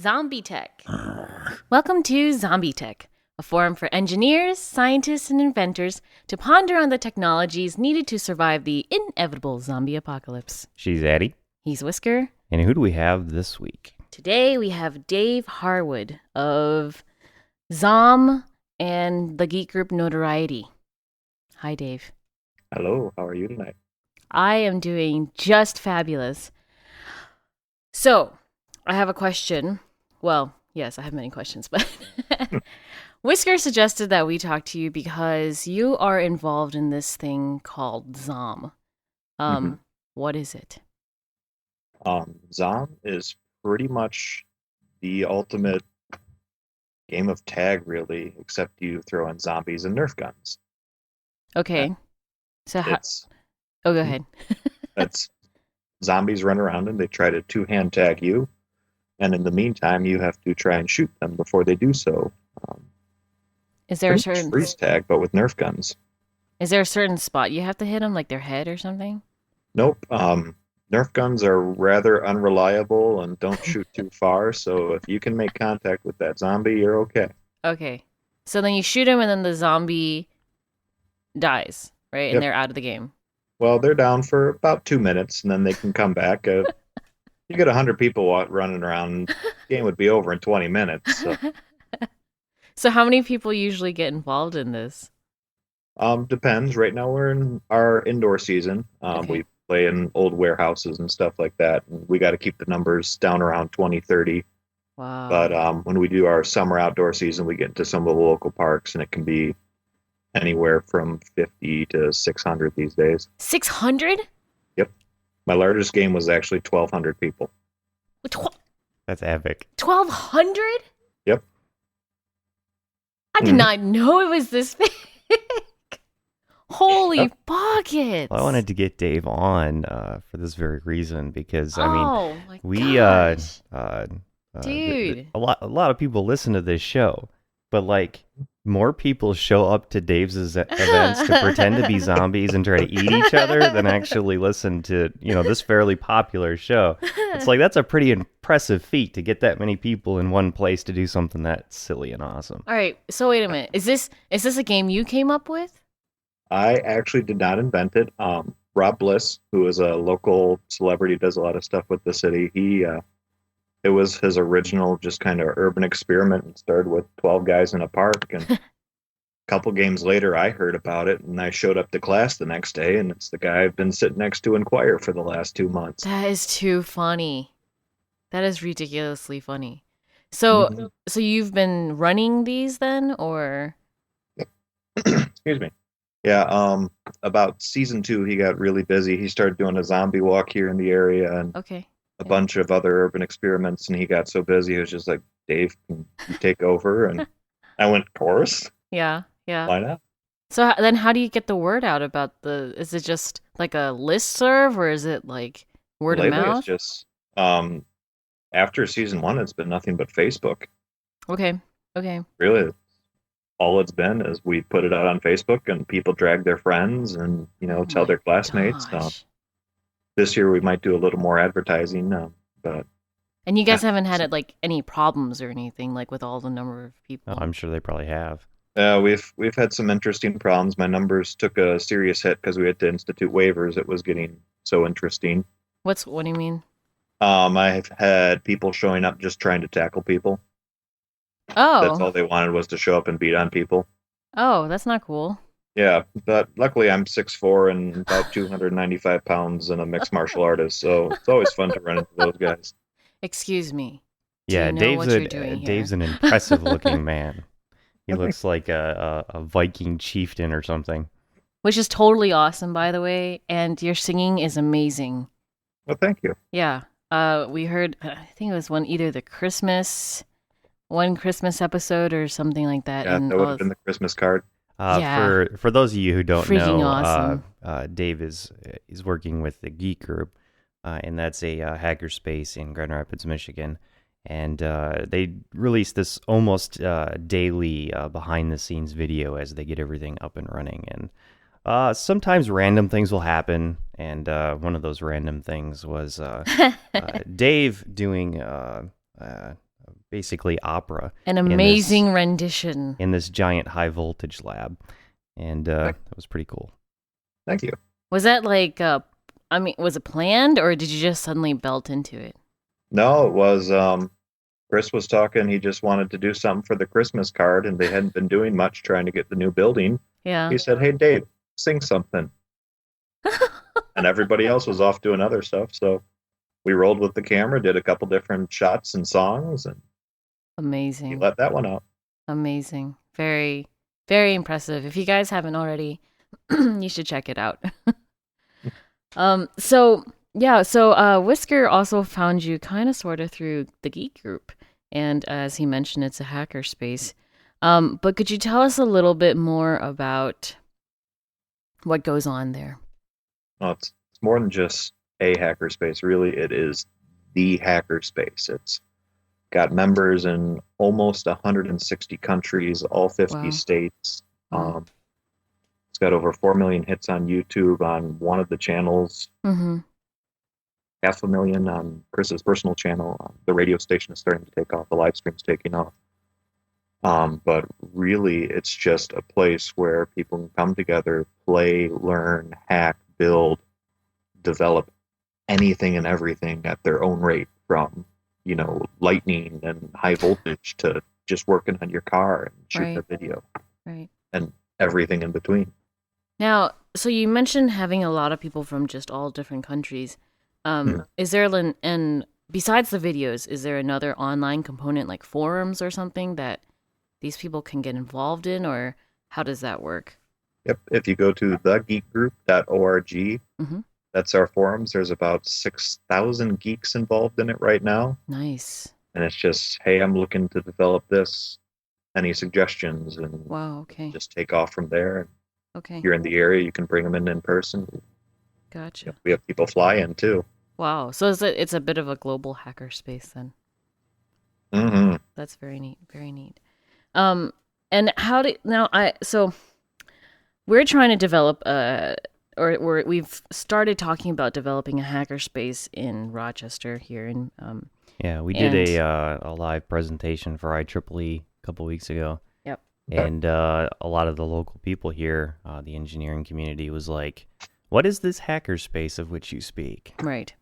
ZombieTech. Welcome to ZombieTech, a forum for engineers, scientists, and inventors to ponder on the technologies needed to survive the inevitable zombie apocalypse. She's Addie. He's Whisker. And who do we have this week? Today we have Dave Harwood of ZOMB and the Geek group Notoriety. Hi, Dave. Hello, how are you tonight? I am doing just fabulous. So, I have a question. Well, yes, I have many questions, but Whisker suggested that we talk to you because you are involved in this thing called ZOMB. What is it? ZOMB is pretty much the ultimate game of tag, really, except you throw in zombies and Nerf guns. Okay. So how... It's Oh, go ahead. that's zombies run around and they try to two-hand tag you, and in the meantime, you have to try and shoot them before they do so. Is there a Pretty much certain freeze tag, but with Nerf guns. Is there a certain spot you have to hit them, like their head or something? Nope. Nerf guns are rather unreliable and don't shoot too far, so if you can make contact with that zombie, you're okay. Okay. So then you shoot him and then the zombie dies, right? And Yep. they're out of the game. Well, they're down for about 2 minutes, and then they can come back. You get 100 people running around, the game would be over in 20 minutes. So. So how many people usually get involved in this? Depends. Right now we're in our indoor season. Okay. We play in old warehouses and stuff like that. And we got to keep the numbers down around 20, 30. Wow. But when we do our summer outdoor season, we get into some of the local parks, and it can be anywhere from 50 to 600 these days. 600? Yep. My largest game was actually 1,200 people. That's epic. 1,200? Yep. I did not know it was this big. Holy Yep. buckets. Well, I wanted to get Dave on for this very reason because Oh my we gosh. dude, Dude. a lot of people listen to this show, but like more people show up to Dave's events to pretend to be zombies and try to eat each other than actually listen to this fairly popular show. It's like that's a pretty impressive feat to get that many people in one place to do something that silly and awesome. All right, so wait a minute. Is this a game you came up with? I actually did not invent it. Rob Bliss, who is a local celebrity, does a lot of stuff with the city. It was his original just kind of urban experiment and started with 12 guys in a park. And a couple games later, I heard about it, and I showed up to class the next day, and it's the guy I've been sitting next to in choir for the last 2 months. That is too funny. That is ridiculously funny. So so you've been running these then, or? Excuse me. Yeah, about season 2, he got really busy. He started doing a zombie walk here in the area and Okay. a bunch of other urban experiments, and he got so busy, he was just like, Dave, can you take over? And I went, course, Yeah. why not? So then how do you get the word out about is it just like a listserv or is it like word of Lately, mouth? it's just, after season 1, it's been nothing but Facebook. Okay. Really, all it's been is we put it out on Facebook, and people drag their friends and, tell their classmates. Gosh. This year, we might do a little more advertising, but And you guys haven't had like any problems or anything like with all the number of people. Oh, I'm sure they probably have. we've had some interesting problems. My numbers took a serious hit because we had to institute waivers. It was getting so interesting. What do you mean? I've had people showing up just trying to tackle people. That's all they wanted was to show up and beat on people. Oh, that's not cool. Yeah, but luckily I'm 6'4" and about 295 pounds and a mixed martial artist, so it's always fun to run into those guys. Excuse me. Do Yeah, you know what you're doing Dave's here? an impressive looking man. He looks like a Viking chieftain or something. Which is totally awesome, by the way, and your singing is amazing. Well, thank you. Yeah. We heard, I think it was either the Christmas episode or something like that. Yeah, and that would have been the Christmas card. Yeah. For those of you who don't Freaking know, awesome. Dave is working with the Geek group, and that's a hackerspace in Grand Rapids, Michigan. And they release this almost daily behind-the-scenes video as they get everything up and running. And sometimes random things will happen, and one of those random things was Dave doing basically opera. An amazing rendition. In this giant high voltage lab. And that was pretty cool. Thank you. Was that like, was it planned or did you just suddenly belt into it? No, it was, Chris was talking, he just wanted to do something for the Christmas card, and they hadn't been doing much trying to get the new building. Yeah. He said, hey, Dave, sing something. And everybody else was off doing other stuff, so we rolled with the camera, did a couple different shots and songs, and amazing. He let that one out. Amazing. Very, very impressive. If you guys haven't already, you should check it out. So Whisker also found you kind of sort of through the Geek group. And as he mentioned, it's a hacker space. But could you tell us a little bit more about what goes on there? Well, it's more than just a hacker space. Really, it is the hacker space. It's got members in almost 160 countries, all 50 states. It's got over 4 million hits on YouTube on one of the channels. 500,000 on Chris's personal channel. The radio station is starting to take off. The live stream's taking off. But really, it's just a place where people can come together, play, learn, hack, build, develop anything and everything at their own rate, from lightning and high voltage to just working on your car and shooting a video, and everything in between. Now, so you mentioned having a lot of people from just all different countries. Is there, and besides the videos, is there another online component like forums or something that these people can get involved in, or how does that work? Yep. If you go to thegeekgroup.org, that's our forums. There's about 6,000 geeks involved in it right now. Nice. And it's just, hey, I'm looking to develop this. Any suggestions? And just take off from there. Okay. If you're in the area, you can bring them in person. Gotcha. We have people fly in too. Wow. So it's a bit of a global hacker space then. That's very neat. Very neat. And so we're trying to develop we've started talking about developing a hacker space in Rochester here in we did a live presentation for IEEE a couple weeks ago. Yep. And a lot of the local people here, the engineering community, was like, what is this hacker space of which you speak? Right.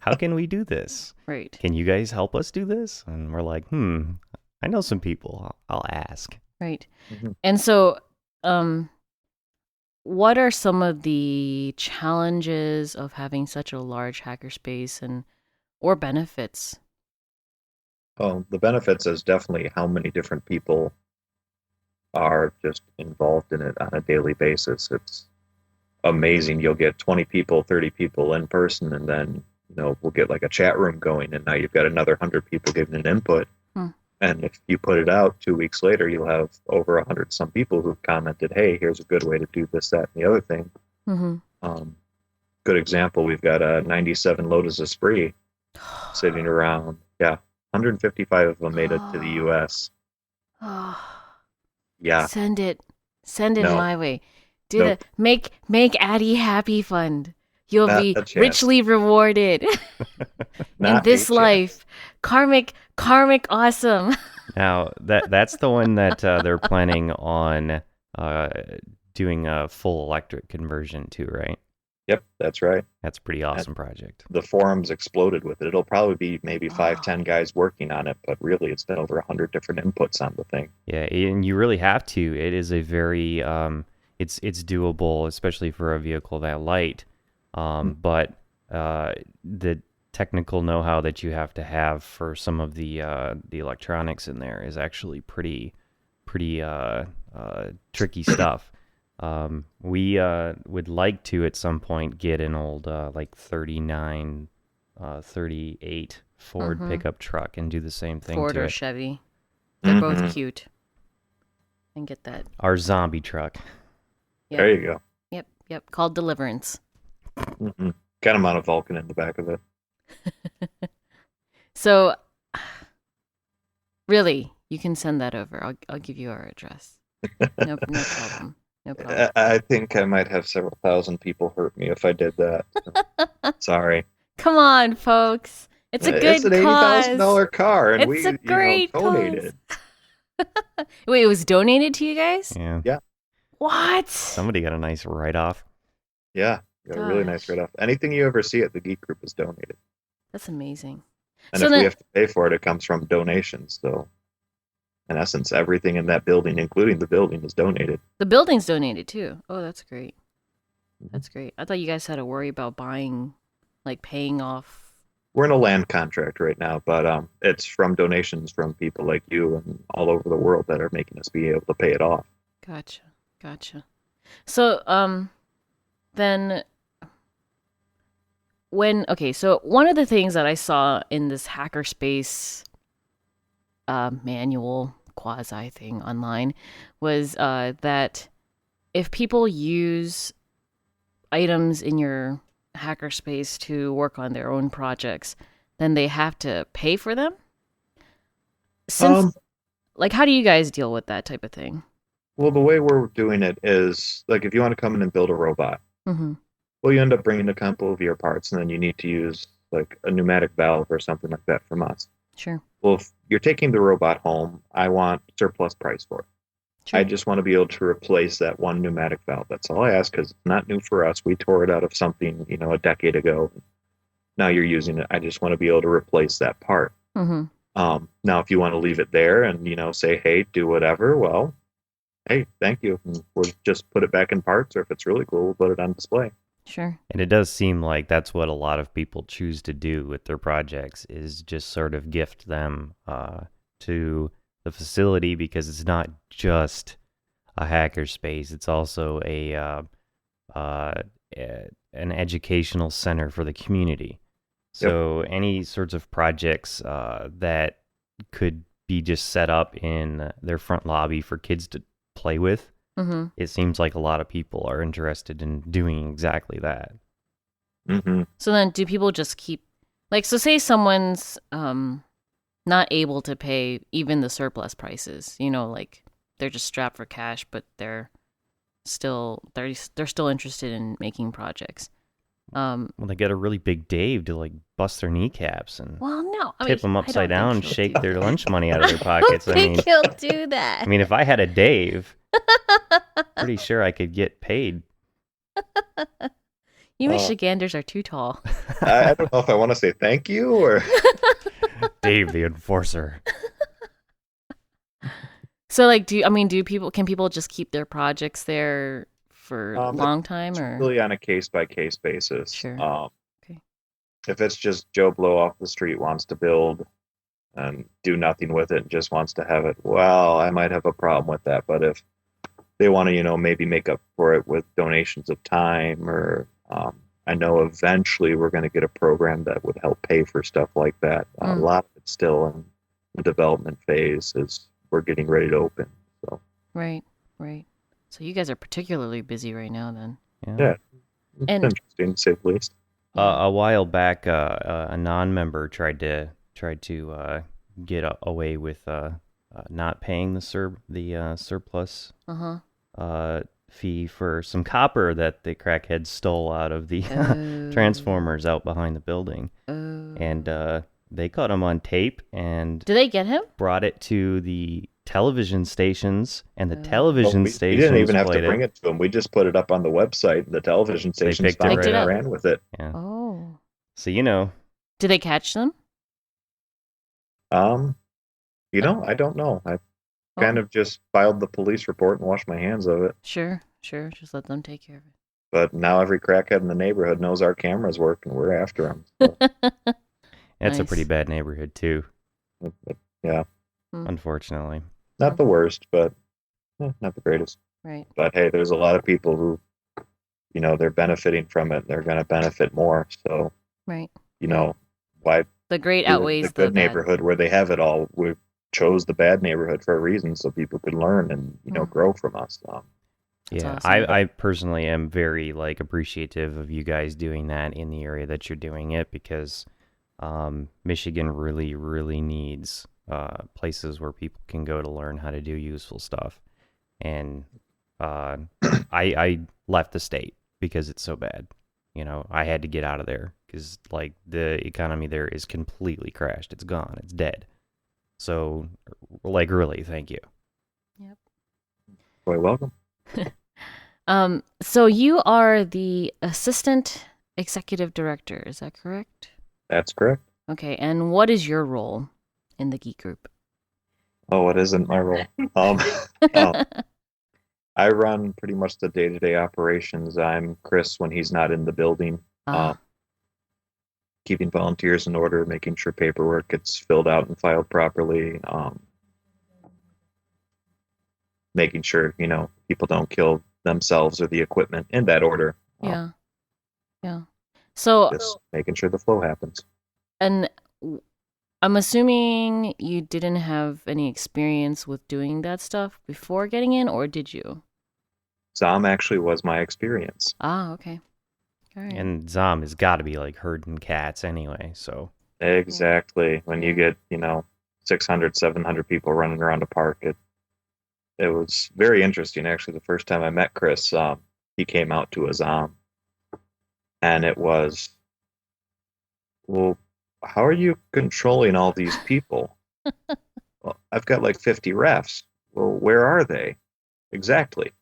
How can we do this? Right. Can you guys help us do this? And we're like, I know some people. I'll ask. Right. And so, what are some of the challenges of having such a large hacker space or benefits? Well, the benefits is definitely how many different people are just involved in it on a daily basis. It's amazing. You'll get 20 people, 30 people in person, and then we'll get like a chat room going, and now you've got another 100 people giving an input. And if you put it out 2 weeks later, you'll have over 100 some people who've commented, hey, here's a good way to do this, that, and the other thing. Good example, we've got a 97 Lotus Esprit sitting around. 155 of them made it to the U.S. Yeah. Send it my way. Do the make Addie happy fund. You'll be richly rewarded in this life. Karmic awesome. Now that's the one that they're planning on doing a full electric conversion to, right? Yep, that's right. That's a pretty awesome project. The forums exploded with it. It'll probably be maybe 5-10 guys working on it, but really it's been over 100 different inputs on the thing. Yeah, and you really have to. It is a very it's doable, especially for a vehicle that light. But the technical know-how that you have to have for some of the electronics in there is actually pretty tricky stuff. We would like to at some point get an old like 39, 38 Ford pickup truck and do the same thing Ford to or it. Chevy. They're both cute. And get that. Our zombie truck. Yep. There you go. Yep. Called Deliverance. Got him on a Vulcan in the back of it. So, really, you can send that over. I'll give you our address. No problem. No problem. I think I might have several thousand people hurt me if I did that. Sorry. Come on, folks. It's a It's good an cause. $80,000 car, and It's a we great donated. Wait, it was donated to you guys? Yeah. What? Somebody got a nice write-off. Yeah, got a really nice Gosh. write-off. Anything you ever see at the Geek Group is donated. That's amazing. And So if then, we have to pay for it, it comes from donations. So, in essence, everything in that building, including the building, is donated. the building's donated too. Oh, that's great. That's great. I thought you guys had to worry about buying, like paying off. We're in a land contract right now, but it's from donations from people like you and all over the world that are making us be able to pay it off. Gotcha. So, then so one of the things that I saw in this hackerspace manual quasi thing online was that if people use items in your hackerspace to work on their own projects, then they have to pay for them. Since, like, how do you guys deal with that type of thing? Well, the way we're doing it is like if you want to come in and build a robot, Mm-hmm. well, you end up bringing a couple of your parts, and then you need to use like a pneumatic valve or something like that from us. Sure. Well, if you're taking the robot home, I want surplus price for it. Sure. I just want to be able to replace that one pneumatic valve. That's all I ask because it's not new for us. We tore it out of something, a decade ago. Now you're using it. I just want to be able to replace that part. Mm-hmm. Now, if you want to leave it there and, say, hey, do whatever, well, hey, thank you. And we'll just put it back in parts, or if it's really cool, we'll put it on display. Sure. And it does seem like that's what a lot of people choose to do with their projects is just sort of gift them to the facility because it's not just a hackerspace. It's also an educational center for the community. So any sorts of projects that could be just set up in their front lobby for kids to play with, Mm-hmm. it seems like a lot of people are interested in doing exactly that. Mm-hmm. So then do people just keep, like, so say someone's not able to pay even the surplus prices, like they're just strapped for cash, but they're still interested in making projects. Well, they get a really big Dave to like bust their kneecaps and Well, no, tip them upside down and shake their lunch money out of their I pockets. don't think he'll do that. I mean, if I had a Dave, pretty sure I could get paid. You Michiganders are too tall. I don't know if I want to say thank you or... Dave the Enforcer. So, like, can people just keep their projects there for a long time, or really on a case-by-case basis? Sure. Okay. If it's just Joe Blow off the street wants to build and do nothing with it and just wants to have it, well, I might have a problem with that. But if they want to, maybe make up for it with donations of time, or I know eventually we're going to get a program that would help pay for stuff like that. A lot of it's still in the development phase as we're getting ready to open. So Right. So you guys are particularly busy right now, then. Yeah. It's And- interesting to say the least. A while back, a non-member tried to get away with not paying the surplus fee for some copper that the crackheads stole out of the transformers out behind the building, and they caught him on tape and Did they get him? brought it to the television stations, and the television We stations didn't even have to played bring it to them. We just put it up on the website. The television stations picked it found right it and up. ran with it. Yeah. Oh. So Did they catch them? I don't know. I kind of just filed the police report and washed my hands of it. Sure. Just let them take care of it. But now every crackhead in the neighborhood knows our cameras work and we're after them. So, That's a Nice. pretty bad neighborhood too, yeah, unfortunately. not the worst, but not the greatest. Right. But hey, there's a lot of people who, they're benefiting from it. They're going to benefit more. So, Right. why The great do outweighs the good bad. neighborhood where they have it all? We chose the bad neighborhood for a reason, so people could learn and grow from us. That's Yeah, awesome. I personally am very appreciative of you guys doing that in the area that you're doing it, because Michigan really, really needs places where people can go to learn how to do useful stuff. And I left the state because it's so bad. I had to get out of there because like the economy there is completely crashed. It's gone. It's dead. So, like, really, thank you. Yep. Quite welcome. So you are the assistant executive director, is that correct? That's correct. Okay, and what is your role in the Geek group? Oh, it isn't my role. Oh, I run pretty much the day-to-day operations. I'm Chris when he's not in the building, keeping volunteers in order, making sure paperwork gets filled out and filed properly, making sure, people don't kill themselves or the equipment in that order. Yeah. So, Just making sure the flow happens. and I'm assuming you didn't have any experience with doing that stuff before getting in, or did you? ZOMB actually was my experience. Okay. All right. And ZOMB has got to be like herding cats anyway, so. Exactly. When you get, 600, 700 people running around a park, it was very interesting. Actually, the first time I met Chris, he came out to a ZOMB, and it was, well, how are you controlling all these people? Well, I've got like 50 refs. Well, where are they? Exactly.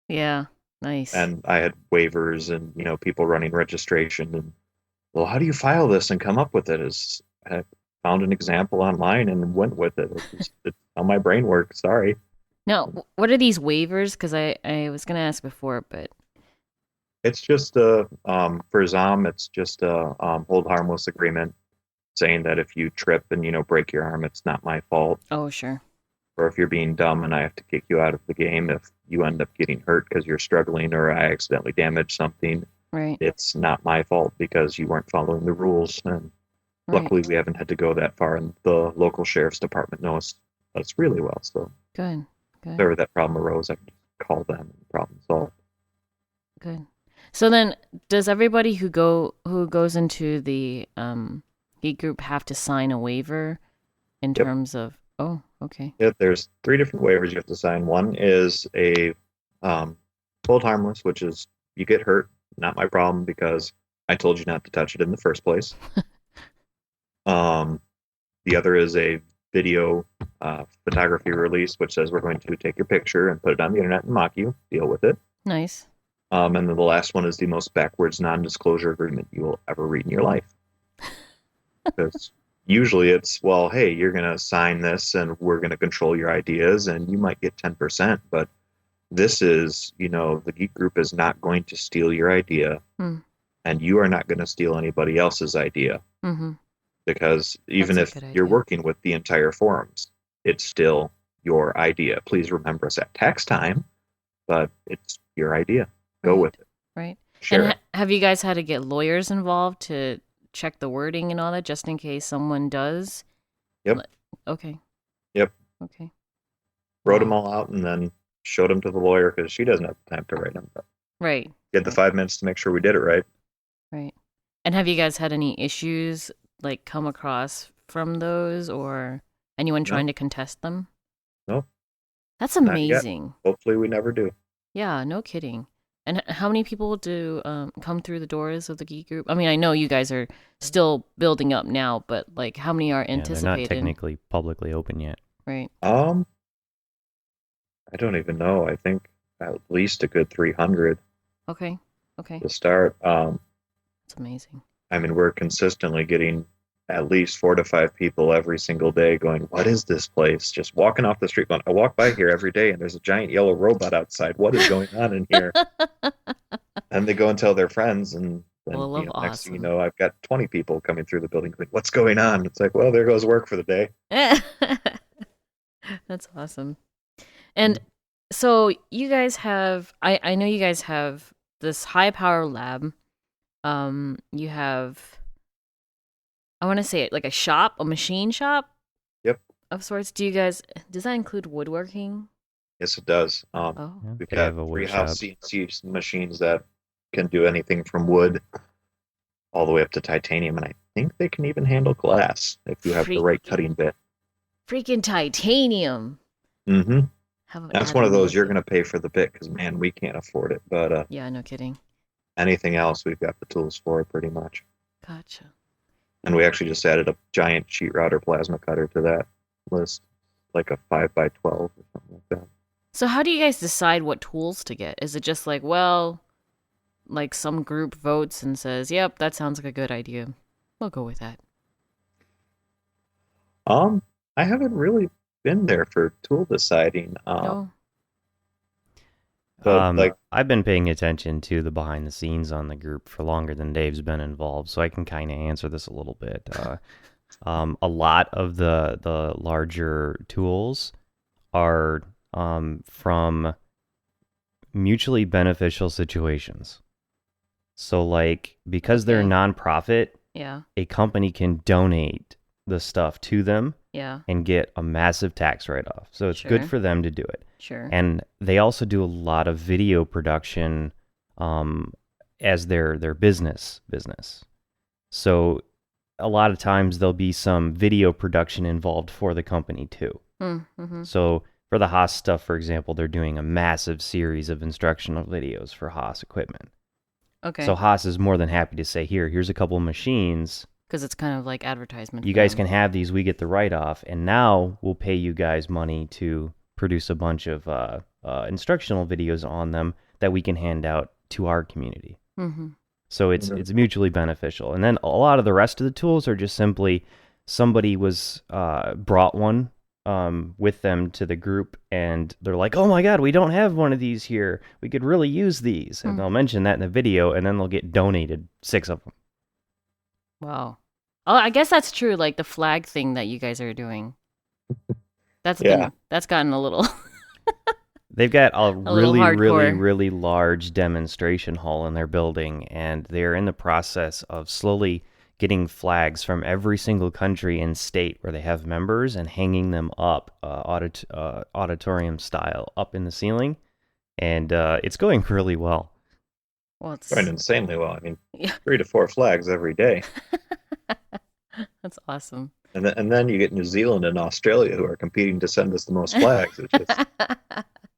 Yeah, nice. And I had waivers and, people running registration. And, well, how do you file this and come up with it? I found an example online and went with it. It's how my brain works. Sorry. Now, what are these waivers? Because I was going to ask before, but... It's just for ZOMB, it's just a hold harmless agreement saying that if you trip and, break your arm, it's not my fault. Oh, sure. Or if you're being dumb and I have to kick you out of the game, if you end up getting hurt because you're struggling or I accidentally damage something, right, it's not my fault because you weren't following the rules. And luckily, we haven't had to go that far, and the local sheriff's department knows us really well. So good. if ever that problem arose, I can just call them and problem solved. Good. So then, does everybody who goes into the Geek group have to sign a waiver in terms of? Oh, okay. Yeah, there's 3 different waivers you have to sign. One is a hold harmless, which is you get hurt, not my problem because I told you not to touch it in the first place. The other is a video photography release, which says we're going to take your picture and put it on the internet and mock you. Deal with it. Nice. And then the last one is the most backwards non-disclosure agreement you will ever read in your life. Because usually it's, well, hey, you're going to sign this and we're going to control your ideas and you might get 10%. But this is, the Geek group is not going to steal your idea and you are not going to steal anybody else's idea. Mm-hmm. Because even if you're working with the entire forums, it's still your idea. Please remember us at tax time, but it's your idea. Go with it. Right. Share and it. Have you guys had to get lawyers involved to check the wording and all that, just in case someone does? Yep. Okay. Yep. Okay. Wrote them all out and then showed them to the lawyer because she doesn't have the time to write them. But right. Get the 5 minutes to make sure we did it right. Right. And have you guys had any issues come across from those, or anyone trying to contest them? No. That's amazing. Hopefully we never do. Yeah, no kidding. And how many people do come through the doors of the Geek group? I mean, I know you guys are still building up now, but how many are anticipated? They're not technically publicly open yet. Right. I don't even know. I think at least a good 300. Okay. To start. That's amazing. I mean, we're consistently getting at least 4 to 5 people every single day going, what is this place? Just walking off the street going, I walk by here every day and there's a giant yellow robot outside. What is going on in here? And they go and tell their friends, and then next thing you know, I've got 20 people coming through the building going, what's going on? It's like, well, there goes work for the day. That's awesome. And so you guys have, I know you guys have this high power lab. You have, I want to say it, like a machine shop. Yep. Of sorts. Does that include woodworking? Yes, it does. We've got 3 house CNC machines that can do anything from wood all the way up to titanium, and I think they can even handle glass if you have the right cutting bit. Freaking titanium. Mm-hmm. That's one of those you're going to pay for the bit because, man, we can't afford it. But yeah, no kidding. anything else, we've got the tools for pretty much. Gotcha. And we actually just added a giant sheet router plasma cutter to that list, like a 5x12 or something like that. So how do you guys decide what tools to get? Is it just like, well, like some group votes and says, yep, that sounds like a good idea. We'll go with that. I haven't really been there for tool deciding. No. But like, I've been paying attention to the behind the scenes on the group for longer than Dave's been involved, so I can kind of answer this a little bit. A lot of the larger tools are from mutually beneficial situations. So, like, because they're Okay. nonprofit, Yeah. a company can donate the stuff to them Yeah. and get a massive tax write-off. So it's good Sure. for them to do it. Sure. And they also do a lot of video production as their business. So a lot of times there'll be some video production involved for the company too. Mm-hmm. So for the Haas stuff, for example, they're doing a massive series of instructional videos for Haas equipment. Okay. So Haas is more than happy to say, here's a couple of machines. Because it's kind of like advertisement. You for guys them. can have these. We get the write-off. And now we'll pay you guys money to produce a bunch of instructional videos on them that we can hand out to our community. Mm-hmm. So it's mutually beneficial. And then a lot of the rest of the tools are just simply somebody was brought one with them to the group, and they're like, oh my God, we don't have one of these here. We could really use these. And they'll mention that in the video, and then they'll get donated 6 of them. Wow. Oh, I guess that's true. Like the flag thing that you guys are doing. That's that's gotten a little. They've got a little really, really, hardcore. really large demonstration hall in their building, and they're in the process of slowly getting flags from every single country and state where they have members and hanging them up auditorium style up in the ceiling, and it's going really well. Well, it's going insanely well. I mean, Yeah. 3 to 4 flags every day. That's awesome. And then you get New Zealand and Australia who are competing to send us the most flags, which is a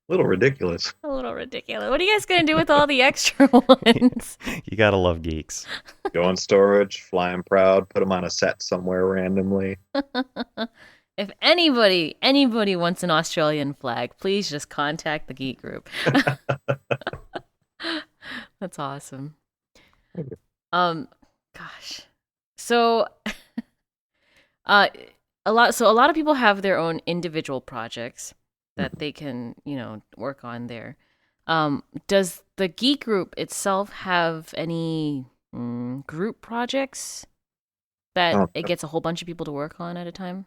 little ridiculous. A little ridiculous. What are you guys gonna do with all the extra ones? You gotta love geeks. Go in storage, fly them proud, put them on a set somewhere randomly. If anybody wants an Australian flag, please just contact the Geek group. That's awesome. Gosh. So a lot of people have their own individual projects that they can, work on there. Does the Geek group itself have any group projects that it gets a whole bunch of people to work on at a time?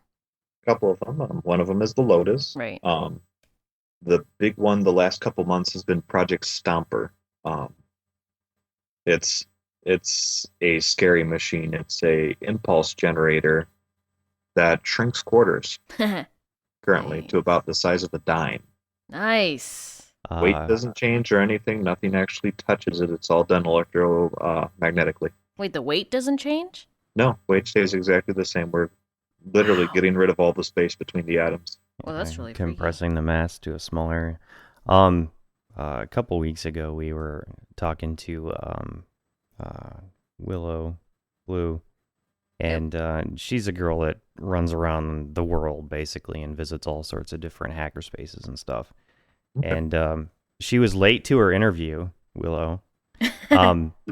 A couple of them. One of them is the Lotus. Right. The big one the last couple months has been Project Stomper. It's a scary machine. It's a impulse generator that shrinks quarters currently to about the size of a dime. Nice. Weight doesn't change or anything. Nothing actually touches it. It's all done electromagnetically. Wait, the weight doesn't change? No, weight stays exactly the same. We're literally getting rid of all the space between the atoms. Well, that's really compressing the mass to a small area. A couple weeks ago, we were talking to Willow Blue, and she's a girl that runs around the world basically and visits all sorts of different hacker spaces and stuff. Okay. And she was late to her interview, Willow,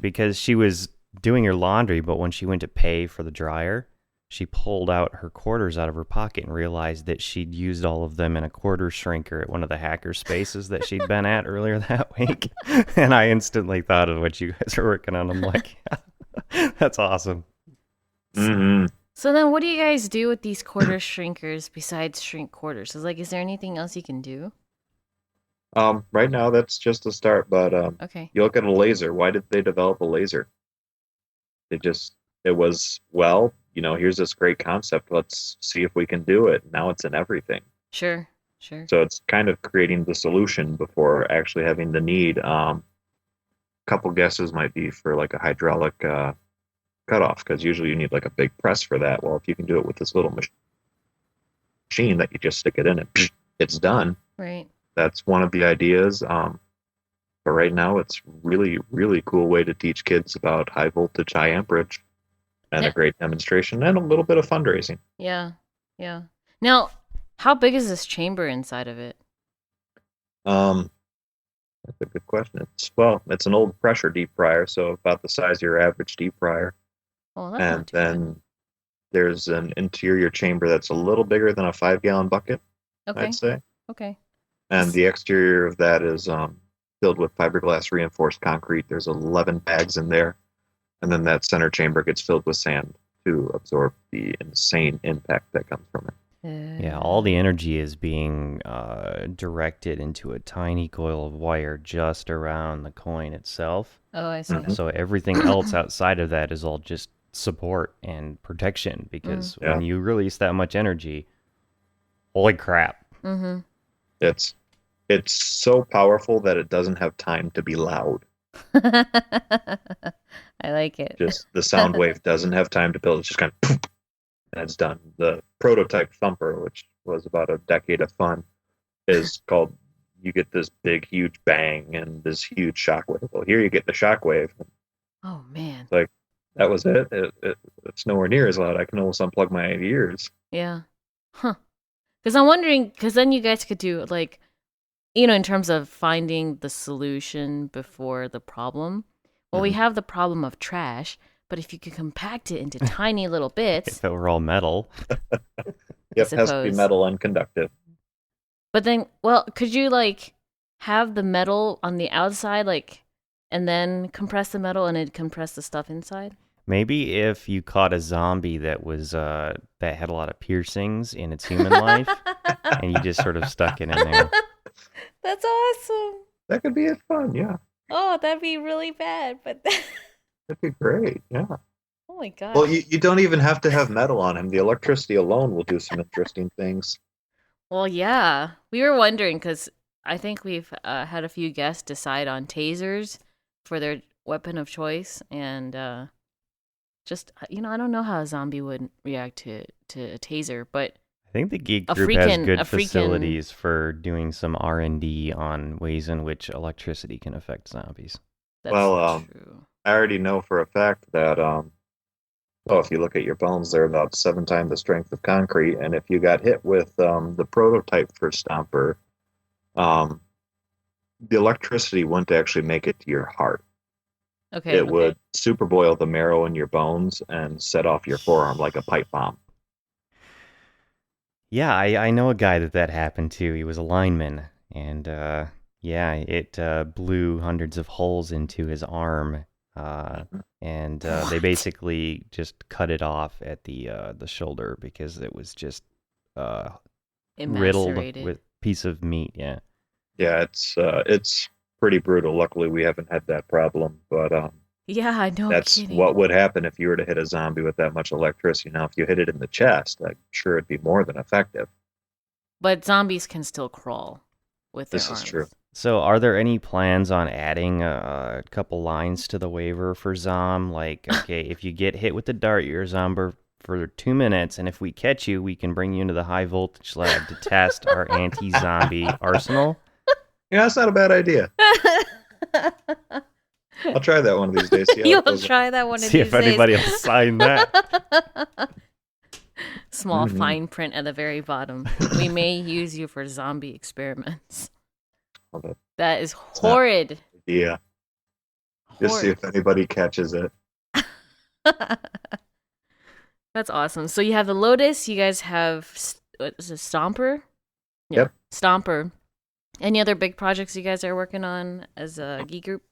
because she was doing her laundry, but when she went to pay for the dryer, she pulled out her quarters out of her pocket and realized that she'd used all of them in a quarter shrinker at one of the hacker spaces that she'd been at earlier that week. And I instantly thought of what you guys are working on. I'm like, yeah, that's awesome. Mm-hmm. So then what do you guys do with these quarter shrinkers besides shrink quarters? Is there anything else you can do? Right now, that's just a start, but okay. You look at a laser. Why did they develop a laser? It was, here's this great concept. Let's see if we can do it. Now it's in everything. Sure. So it's kind of creating the solution before actually having the need. Couple guesses might be for like a hydraulic cutoff, because usually you need like a big press for that. Well, if you can do it with this little machine that you just stick it in and it's done. Right. That's one of the ideas. But right now, it's really, really cool way to teach kids about high voltage, high amperage, and Yeah. a great demonstration and a little bit of fundraising. Yeah. Yeah. Now, how big is this chamber inside of it? That's a good question. It's an old pressure deep fryer, so about the size of your average deep fryer. Oh, that's And not too bad. then there's an interior chamber that's a little bigger than a 5-gallon bucket, Okay. I'd say. Okay. And the exterior of that is filled with fiberglass reinforced concrete. There's 11 bags in there. And then that center chamber gets filled with sand to absorb the insane impact that comes from it. Yeah, all the energy is being directed into a tiny coil of wire just around the coin itself. Oh, I see. Mhm. So everything else outside of that is all just support and protection because when you release that much energy, holy crap. Mm-hmm. It's so powerful that it doesn't have time to be loud. I like it. Just the sound wave doesn't have time to build. It's just kind of poof, and it's done. The prototype thumper, which was about a decade of fun, is called. You get this big, huge bang and this huge shockwave. Well, here you get the shockwave. Oh man. That was it. It's nowhere near as loud. I can almost unplug my ears. Yeah. Huh. Because I'm wondering, because then you guys could do like, in terms of finding the solution before the problem. Well, we have the problem of trash, but if you could compact it into tiny little bits, If it were all metal. Yep, it has to be suppose. metal and conductive. but then, well, could you like have the metal on the outside, like, and then compress the metal and it'd compress the stuff inside? Maybe if you caught a zombie that was that had a lot of piercings in its human life, and you just sort of stuck it in there. That's awesome. That could be fun. Yeah, Oh, that'd be really bad, but that'd be great. Yeah. oh my god. Well, you don't even have to have metal on him. The electricity alone will do some interesting things. Well, yeah. We were wondering because I think we've had a few guests decide on tasers for their weapon of choice, and just I don't know how a zombie would react to a taser, but I think the Geek A group has freaking- good a freaking- facilities for doing some R&D on ways in which electricity can affect zombies. that's Well, true. I already know for a fact that, if you look at your bones, they're about 7 times the strength of concrete. And if you got hit with the prototype for Stomper, the electricity wouldn't actually make it to your heart. Okay. It would super boil the marrow in your bones and set off your forearm like a pipe bomb. Yeah, I know a guy that happened to. He was a lineman, and it blew hundreds of holes into his arm, and they basically just cut it off at the shoulder because it was just riddled Emascerated. with piece of meat. Yeah. Yeah, it's pretty brutal. Luckily, we haven't had that problem, but Yeah, I know. that's kidding. what would happen if you were to hit a zombie with that much electricity. Now, if you hit it in the chest, I'm sure it'd be more than effective. But zombies can still crawl with their This is arms. true. So, are there any plans on adding a couple lines to the waiver for Zom? Like, okay, if you get hit with the dart, you're a zombie for 2 minutes, and if we catch you, we can bring you into the high voltage lab to test our anti-zombie arsenal. Yeah, that's not a bad idea. I'll try that one of these days. See how it You'll goes. try that one of See these if days. anybody will sign that. Small Mhm. fine print at the very bottom. We may use you for zombie experiments. Well, That is not- horrid. Yeah, just see Horrid. if anybody catches it. That's awesome. So you have the Lotus. You guys have what is it, Stomper? Yeah, Yep. Stomper. Any other big projects you guys are working on as a geek group?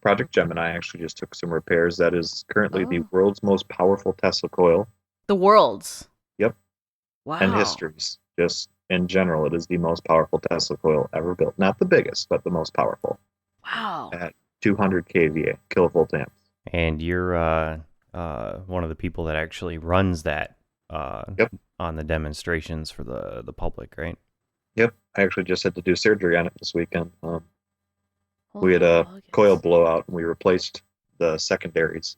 Project Gemini actually just took some repairs. That is currently the Oh. world's most powerful Tesla coil The worlds. Yep. Wow. and histories. Just in general, it is the most powerful Tesla coil ever built. Not the biggest, but the most powerful. Wow. At 200 kVA, kilovolt amps. And you're one of the people that actually runs that Yep. on the demonstrations for the public, right? Yep, I actually just had to do surgery on it this weekend. We had Holy a buckets. coil blowout, and we replaced the secondaries,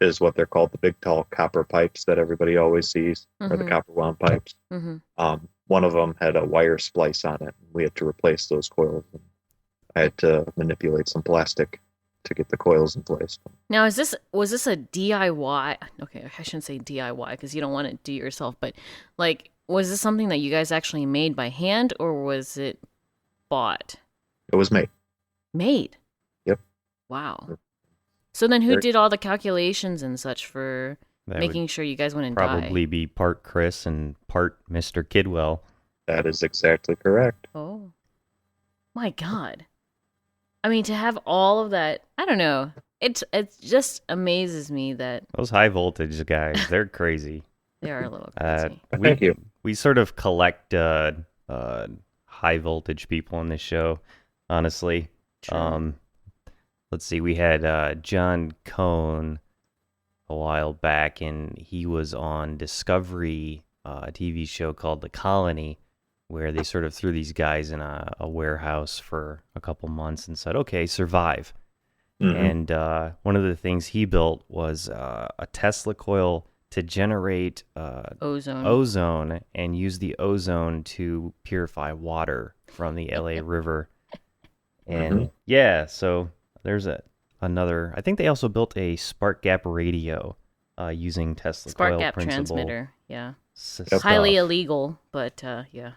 is what they're called, the big tall copper pipes that everybody always sees, or the Mhm. copper wound pipes. Mhm. One of them had a wire splice on it, and we had to replace those coils. And I had to manipulate some plastic to get the coils in place. Now, was this a DIY? Okay, I shouldn't say DIY because you don't want to do it yourself, but like, was this something that you guys actually made by hand or was it bought? It was made. Made? Yep. Wow. So then who did all the calculations and such for That making would sure you guys wouldn't die? probably be part Chris and part Mr. Kidwell. That is exactly correct. Oh. My God. I mean, to have all of that, I don't know. It just amazes me that Those high voltage guys, they're crazy. they are a little crazy. Thank you. We sort of collect high voltage people on this show, honestly. True. Let's see, we had John Cohn a while back, and he was on Discovery, a TV show called The Colony, where they sort of threw these guys in a warehouse for a couple months and said, okay, survive. Mhm. And one of the things he built was a Tesla coil to generate ozone and use the ozone to purify water from the LA River. And yeah, so there's another. I think they also built a spark gap radio using Tesla Spark coil gap principle. transmitter. Yeah. Stuff. Highly illegal, but yeah.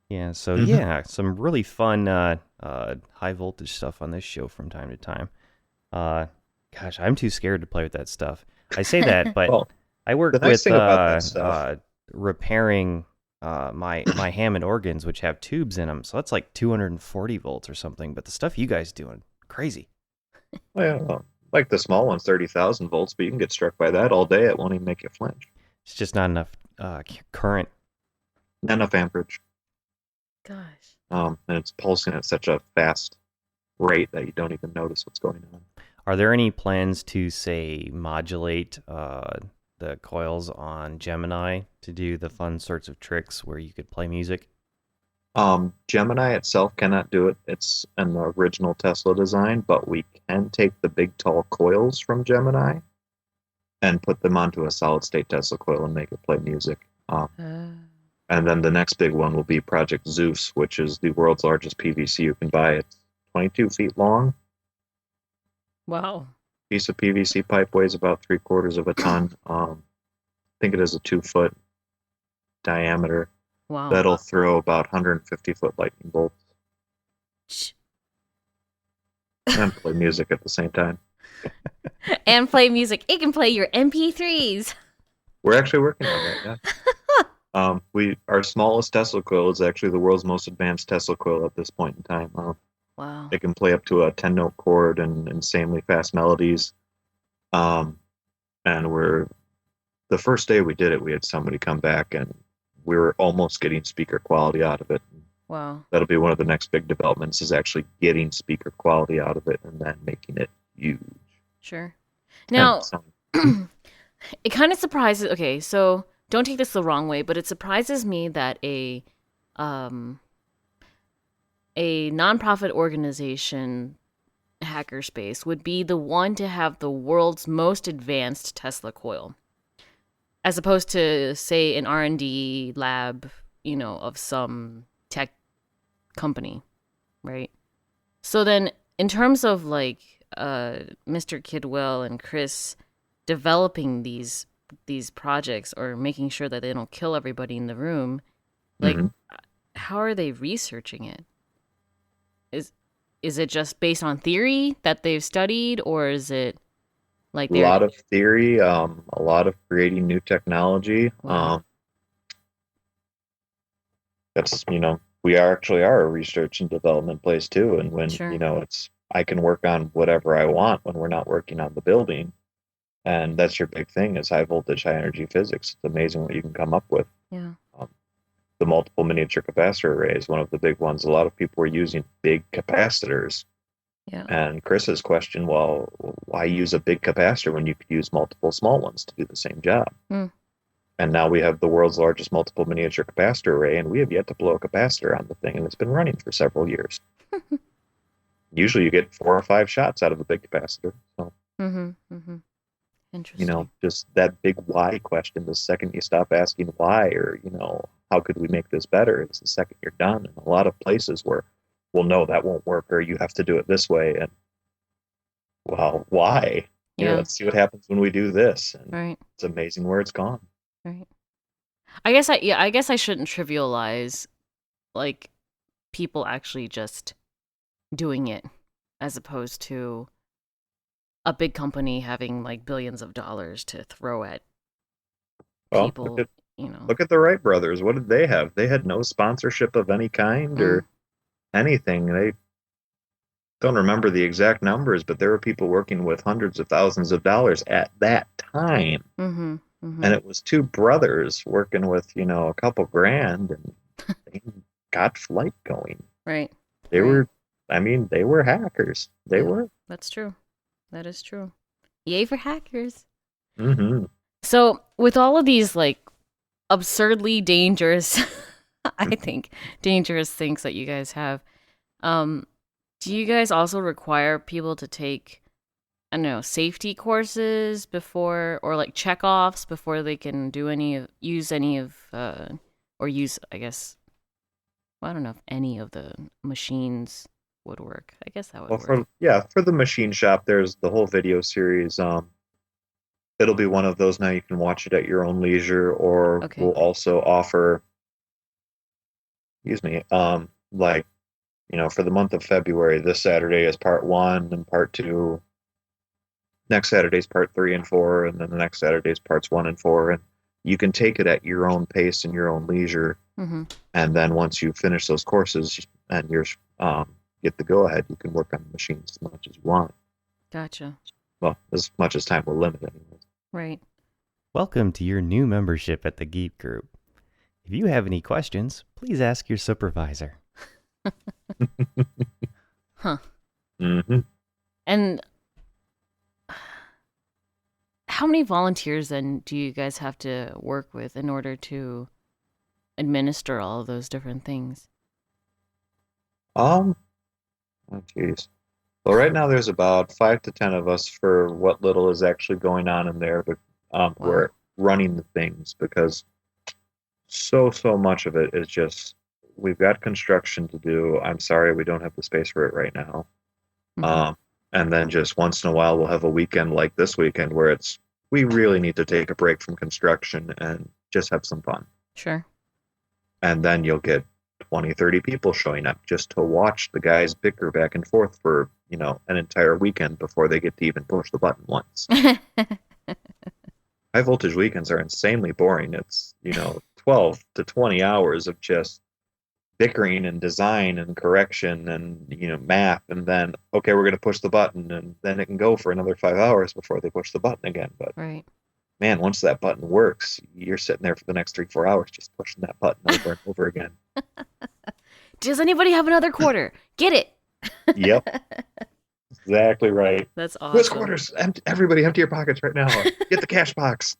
Yeah, so yeah, some really fun high voltage stuff on this show from time to time. Gosh, I'm too scared to play with that stuff. I say that, but Well, I work the nice with thing about that stuff- repairing my Hammond organs, which have tubes in them. So that's like 240 volts or something. But the stuff you guys doing, crazy. Well, like the small one's 30,000 volts, but you can get struck by that all day. It won't even make you flinch. It's just not enough current. Not enough amperage. Gosh. And it's pulsing at such a fast rate that you don't even notice what's going on. Are there any plans to, say, modulate the coils on Gemini to do the fun sorts of tricks where you could play music? Gemini itself cannot do it. It's an original Tesla design, but we can take the big tall coils from Gemini and put them onto a solid state Tesla coil and make it play music. And then the next big one will be Project Zeus, which is the world's largest PVC you can buy. It's 22 feet long. Wow. Piece of PVC pipe weighs about 3/4 of a ton. I think it has a 2-foot diameter. Wow. That'll throw about 150-foot lightning bolts and play music at the same time. And play music. It can play your MP3s. We're actually working on that, yeah. Our smallest Tesla coil is actually the world's most advanced Tesla coil at this point in time. Wow. It can play up to a 10-note chord and insanely fast melodies. And the first day we did it, we had somebody come back and we were almost getting speaker quality out of it. Wow. That'll be one of the next big developments, is actually getting speaker quality out of it and then making it huge. Sure. Now, And it kind of surprises. Okay, so don't take this the wrong way, but it surprises me that a nonprofit organization, Hackerspace, would be the one to have the world's most advanced Tesla coil, as opposed to, say, an R&D lab, of some tech company, right? So then, in terms of like Mr. Kidwell and Chris developing these projects or making sure that they don't kill everybody in the room, like how are they researching it? Is it just based on theory that they've studied, or is it like a lot of theory, a lot of creating new technology. Wow. That's we actually are a research and development place too, and when Sure. I can work on whatever I want when we're not working on the building. And that's your big thing, is high voltage, high energy physics. It's amazing what you can come up with. Yeah. The multiple miniature capacitor array is one of the big ones. A lot of people were using big capacitors. Yeah. And Chris's question, well, why use a big capacitor when you could use multiple small ones to do the same job? And now we have the world's largest multiple miniature capacitor array, and we have yet to blow a capacitor on the thing, and it's been running for several years. Usually you get 4 or 5 shots out of a big capacitor. So. Interesting. Just that big why question. The second you stop asking why, or how could we make this better, it's the second you're done. And a lot of places where well, no, that won't work, or you have to do it this way. And well, why? Here, Yeah. let's see what happens when we do this. And Right. it's amazing where it's gone. Right. I guess I shouldn't trivialize like people actually just doing it as opposed to a big company having like billions of dollars to throw at Well, people, you know. look at the Wright brothers. What did they have? They had no sponsorship of any kind or anything. They don't remember the exact numbers, but there were people working with hundreds of thousands of dollars at that time. Mm-hmm. Mm-hmm. And it was two brothers working with, a couple grand, and they got flight going. Right. They Right. they were hackers. They Yeah. were. That's true. That is true. Yay for hackers. Mm-hmm. So, with all of these like absurdly dangerous, I think dangerous things that you guys have, do you guys also require people to take, I don't know, safety courses before, or like checkoffs before they can do use, I guess, well, I don't know if any of the machines would work. I guess that would Well, work. for the machine shop, there's the whole video series. It'll be one of those now. You can watch it at your own leisure, or Okay. we'll also offer, excuse me, like, for the month of February, this Saturday is part 1 and part 2. Next Saturday is part 3 and 4, and then the next Saturday is parts 1 and 4. And you can take it at your own pace and your own leisure. Mm-hmm. And then once you finish those courses and you're get the go ahead, you can work on the machines as much as you want. Gotcha. Well, as much as time will limit, anyway. Right. Welcome to your new membership at the Geek Group. If you have any questions, please ask your supervisor. Huh. Mm-hmm. And how many volunteers then do you guys have to work with in order to administer all of those different things? Oh, geez. Well, right now there's about 5 to 10 of us for what little is actually going on in there, but we're running the things because so much of it is just we've got construction to do. I'm sorry we don't have the space for it right now. Mhm. And then just once in a while we'll have a weekend like this weekend where we really need to take a break from construction and just have some fun. Sure. And then you'll get 20, 30 people showing up just to watch the guys bicker back and forth for, an entire weekend before they get to even push the button once. High voltage weekends are insanely boring. It's, 12 to 20 hours of just bickering and design and correction and, math. And then, okay, we're going to push the button. And then it can go for another 5 hours before they push the button again. But Right. man, once that button works, you're sitting there for the next 3-4 hours just pushing that button over and over again. Does anybody have another quarter? Get it. Yep. Exactly right. That's awesome. Who's quarters? Everybody empty your pockets right now. Get the cash box.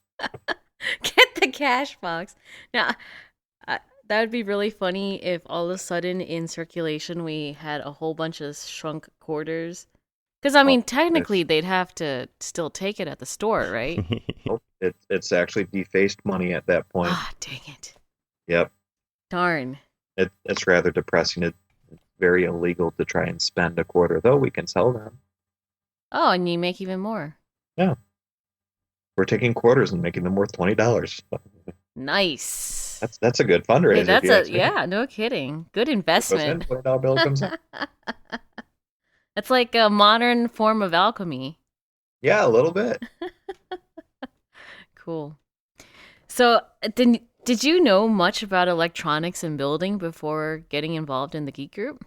Get the cash box. Now, that would be really funny if all of a sudden in circulation we had a whole bunch of shrunk quarters. Because, I mean, technically they'd have to still take it at the store, right? Nope. It's actually defaced money at that point. Ah, dang it. Yep. Darn. It's rather depressing. It's very illegal to try and spend a quarter, though we can sell them. Oh, and you make even more. Yeah. We're taking quarters and making them worth $20. Nice. That's a good fundraiser. Hey, if you ask me. yeah, no kidding. Good Goes in, investment. $20 bill comes out. That's like a modern form of alchemy. Yeah, a little bit. Cool. So, did you know much about electronics and building before getting involved in the Geek Group?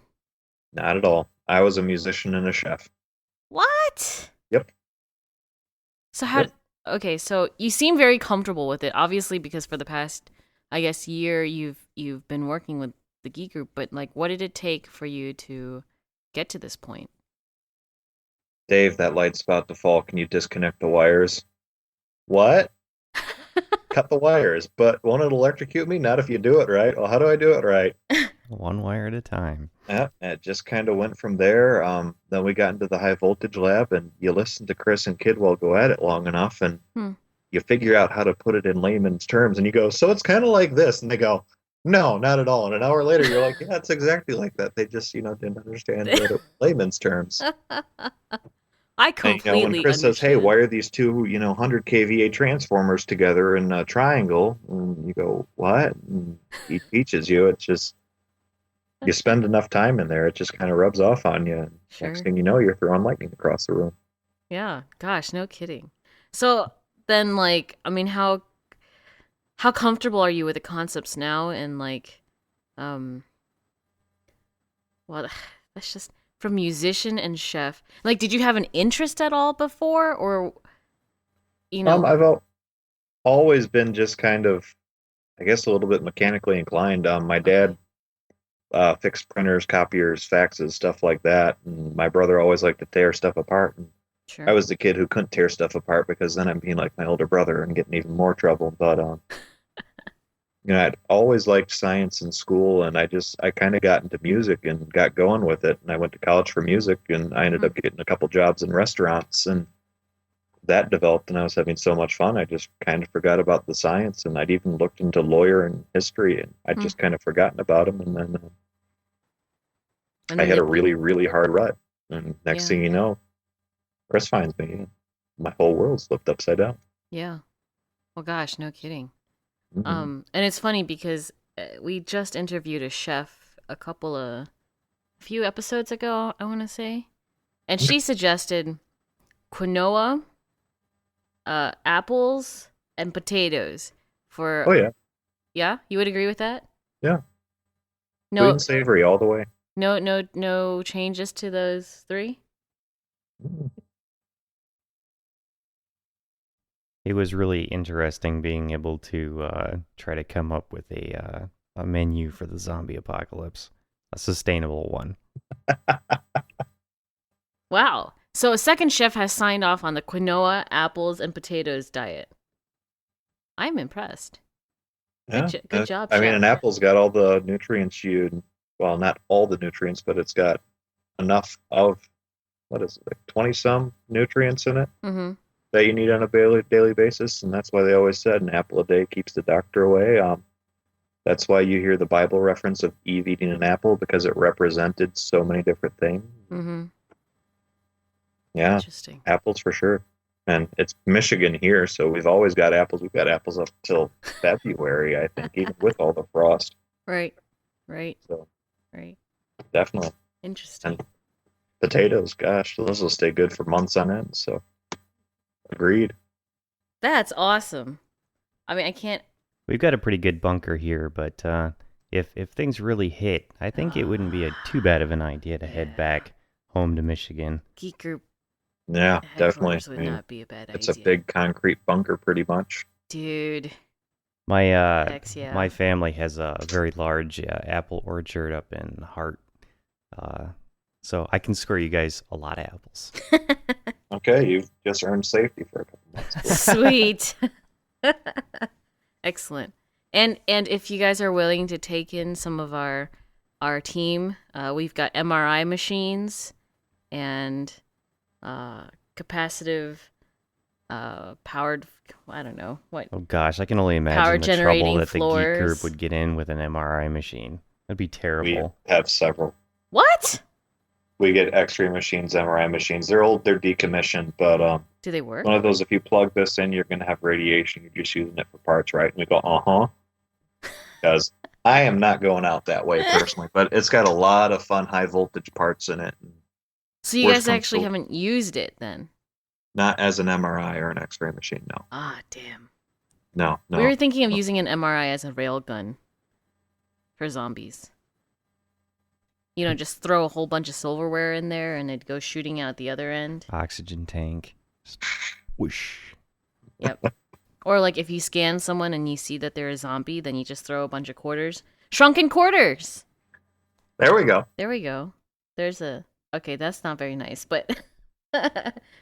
Not at all. I was a musician and a chef. What? Yep. So okay, so you seem very comfortable with it, obviously, because for the past, I guess, year you've been working with the Geek Group, but like, what did it take for you to get to this point? Dave, that light's about to fall. Can you disconnect the wires? What? Cut the wires. But won't it electrocute me? Not if you do it right. Well, how do I do it right? One wire at a time. Yeah, it just kind of went from there. Then we got into the high voltage lab, and you listen to Chris and Kidwell go at it long enough, and you figure out how to put it in layman's terms, and you go, so it's kind of like this. And they go, No, not at all. And an hour later, you're like, yeah, it's exactly like that. They just, didn't understand what it layman's terms. I And, when completely Chris says, hey, understood. why are these two, 100 kVA transformers together in a triangle? And you go, what? And he teaches you. It's just, you spend enough time in there, it just kind of rubs off on you. And next Sure. thing you know, you're throwing lightning across the room. Yeah. Gosh, no kidding. So then, like, I mean, how comfortable are you with the concepts now? And like, um, well, that's just from musician and chef. Like, did you have an interest at all before, or you know? I've always been just kind of, I guess, a little bit mechanically inclined. My Okay, dad fixed printers, copiers, faxes, stuff like that. And my brother always liked to tear stuff apart. And I sure. was the kid who couldn't tear stuff apart because then I'm being like my older brother and getting even more trouble. But I'd always liked science in school, and I kind of got into music and got going with it. And I went to college for music, and I ended Hmm. up getting a couple jobs in restaurants, and that developed. And I was having so much fun, I just kind of forgot about the science, and I'd even looked into lawyer and history, and I'd Hmm. just kind of forgotten about them. And then And I then had you a pick. really, really hard rut, and next Yeah, thing you know, Chris finds me, and my whole world's flipped upside down. yeah. Well, gosh, no kidding. Hmm. And it's funny because we just interviewed a chef a few episodes ago, I want to say, and she suggested quinoa, apples, and potatoes for. Oh yeah, Yeah, you would agree with that? yeah, sweet No, and savory all the way. no changes to those three. Mm. It was really interesting being able to try to come up with a menu for the zombie apocalypse, a sustainable one. Wow. So a second chef has signed off on the quinoa, apples, and potatoes diet. I'm impressed. Yeah, Good job, I mean, chef. an apple's got all the nutrients well, not all the nutrients, but it's got enough of, what is it, like 20 some nutrients in it Mm-hmm. that you need on a daily basis. And that's why they always said an apple a day keeps the doctor away. That's why you hear the Bible reference of Eve eating an apple, because it represented so many different things. Mm-hmm. Yeah, Interesting. apples for sure. And it's Michigan here, so we've always got apples. We've got apples up till February, I think, even with all the frost. Right. Right. So Right. definitely. Interesting. And potatoes, gosh, those will stay good for months on end. So agreed. That's awesome. I mean, I can't. We've got a pretty good bunker here, but if things really hit, I think it wouldn't be too bad of an idea to head back home to Michigan. Geek Group Yeah, definitely. headquarters I would mean, not be a bad it's a idea. big concrete bunker, pretty much. Dude. My Hex yeah. my family has a very large apple orchard up in Hart, so I can score you guys a lot of apples. Okay, you've just earned safety for a couple months. Sweet. Excellent. And if you guys are willing to take in some of our team, we've got MRI machines and capacitive powered, I don't know what. Oh gosh, I can only Power imagine the trouble generating that the Geek Group floors. would get in with an MRI machine. That'd be We terrible. have several. What? We get X-ray machines, MRI machines. They're old, they're decommissioned, but Do they work? one of those, if you plug this in, you're going to have radiation. You're just using it for parts, right? And we go, because I am not going out that way personally, but it's got a lot of fun high voltage parts in it. So you Worst guys comes actually to- haven't used it then? Not as an MRI or an X-ray machine. No, Ah, damn. no, no. We were thinking of using an MRI as a railgun for zombies. You know, just throw a whole bunch of silverware in there and it'd go shooting out the other end. Oxygen tank. Just whoosh. Yep. Or like if you scan someone and you see that they're a zombie, then you just throw a bunch of quarters. Shrunken quarters! There we go. There we go. There's a... Okay, that's not very nice, but...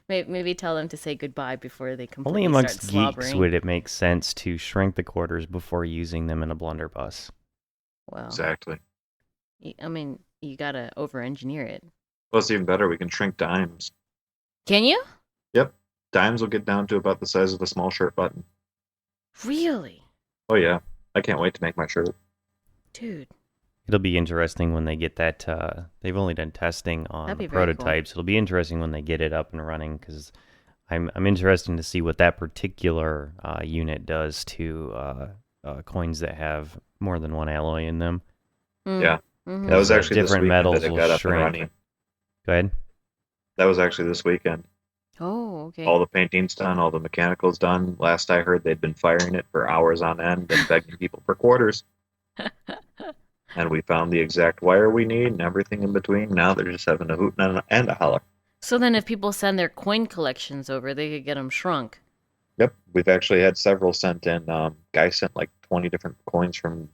maybe tell them to say goodbye before they completely Only amongst start geeks slobbering. would it make sense to shrink the quarters before using them in a blunderbuss. Well, Exactly. I mean, you gotta over-engineer it. Well, it's even better. We can shrink dimes. Can you? Yep. Dimes will get down to about the size of a small shirt button. Really? Oh, yeah. I can't wait to make my shirt. Dude, It'll be interesting when they get that. They've only done testing on That'd the be very cool. prototypes. It'll be interesting when they get it up and running because I'm interested to see what that particular unit does to coins that have more than one alloy in them. Yeah. Mhm. That was The actually this different weekend metals that it will got up and shrink. running. Go ahead. That was actually this weekend. Oh, okay. All the painting's done, all the mechanical's done. Last I heard, they'd been firing it for hours on end and begging people for quarters. And we found the exact wire we need and everything in between. Now they're just having a hoot and a holler. So then if people send their coin collections over, they could get them shrunk. Yep, we've actually had several sent in. Guy sent like 20 different coins from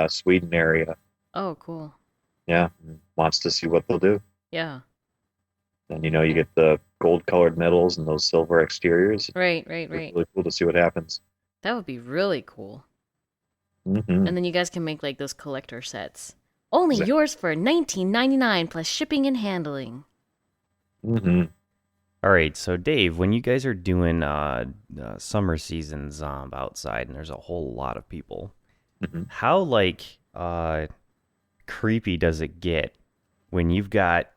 Sweden area. Oh, cool. Yeah, and wants to see what they'll do. Yeah. And you get the gold-colored metals and those silver exteriors. Right. It's really cool to see what happens. That would be really cool. Mm-hmm. And then you guys can make like those collector sets. Only Exactly. yours for $19.99 plus shipping and handling. Mm-hmm. All right, so Dave, when you guys are doing summer season ZOMB outside, and there's a whole lot of people, Mm-hmm. how creepy does it get when you've got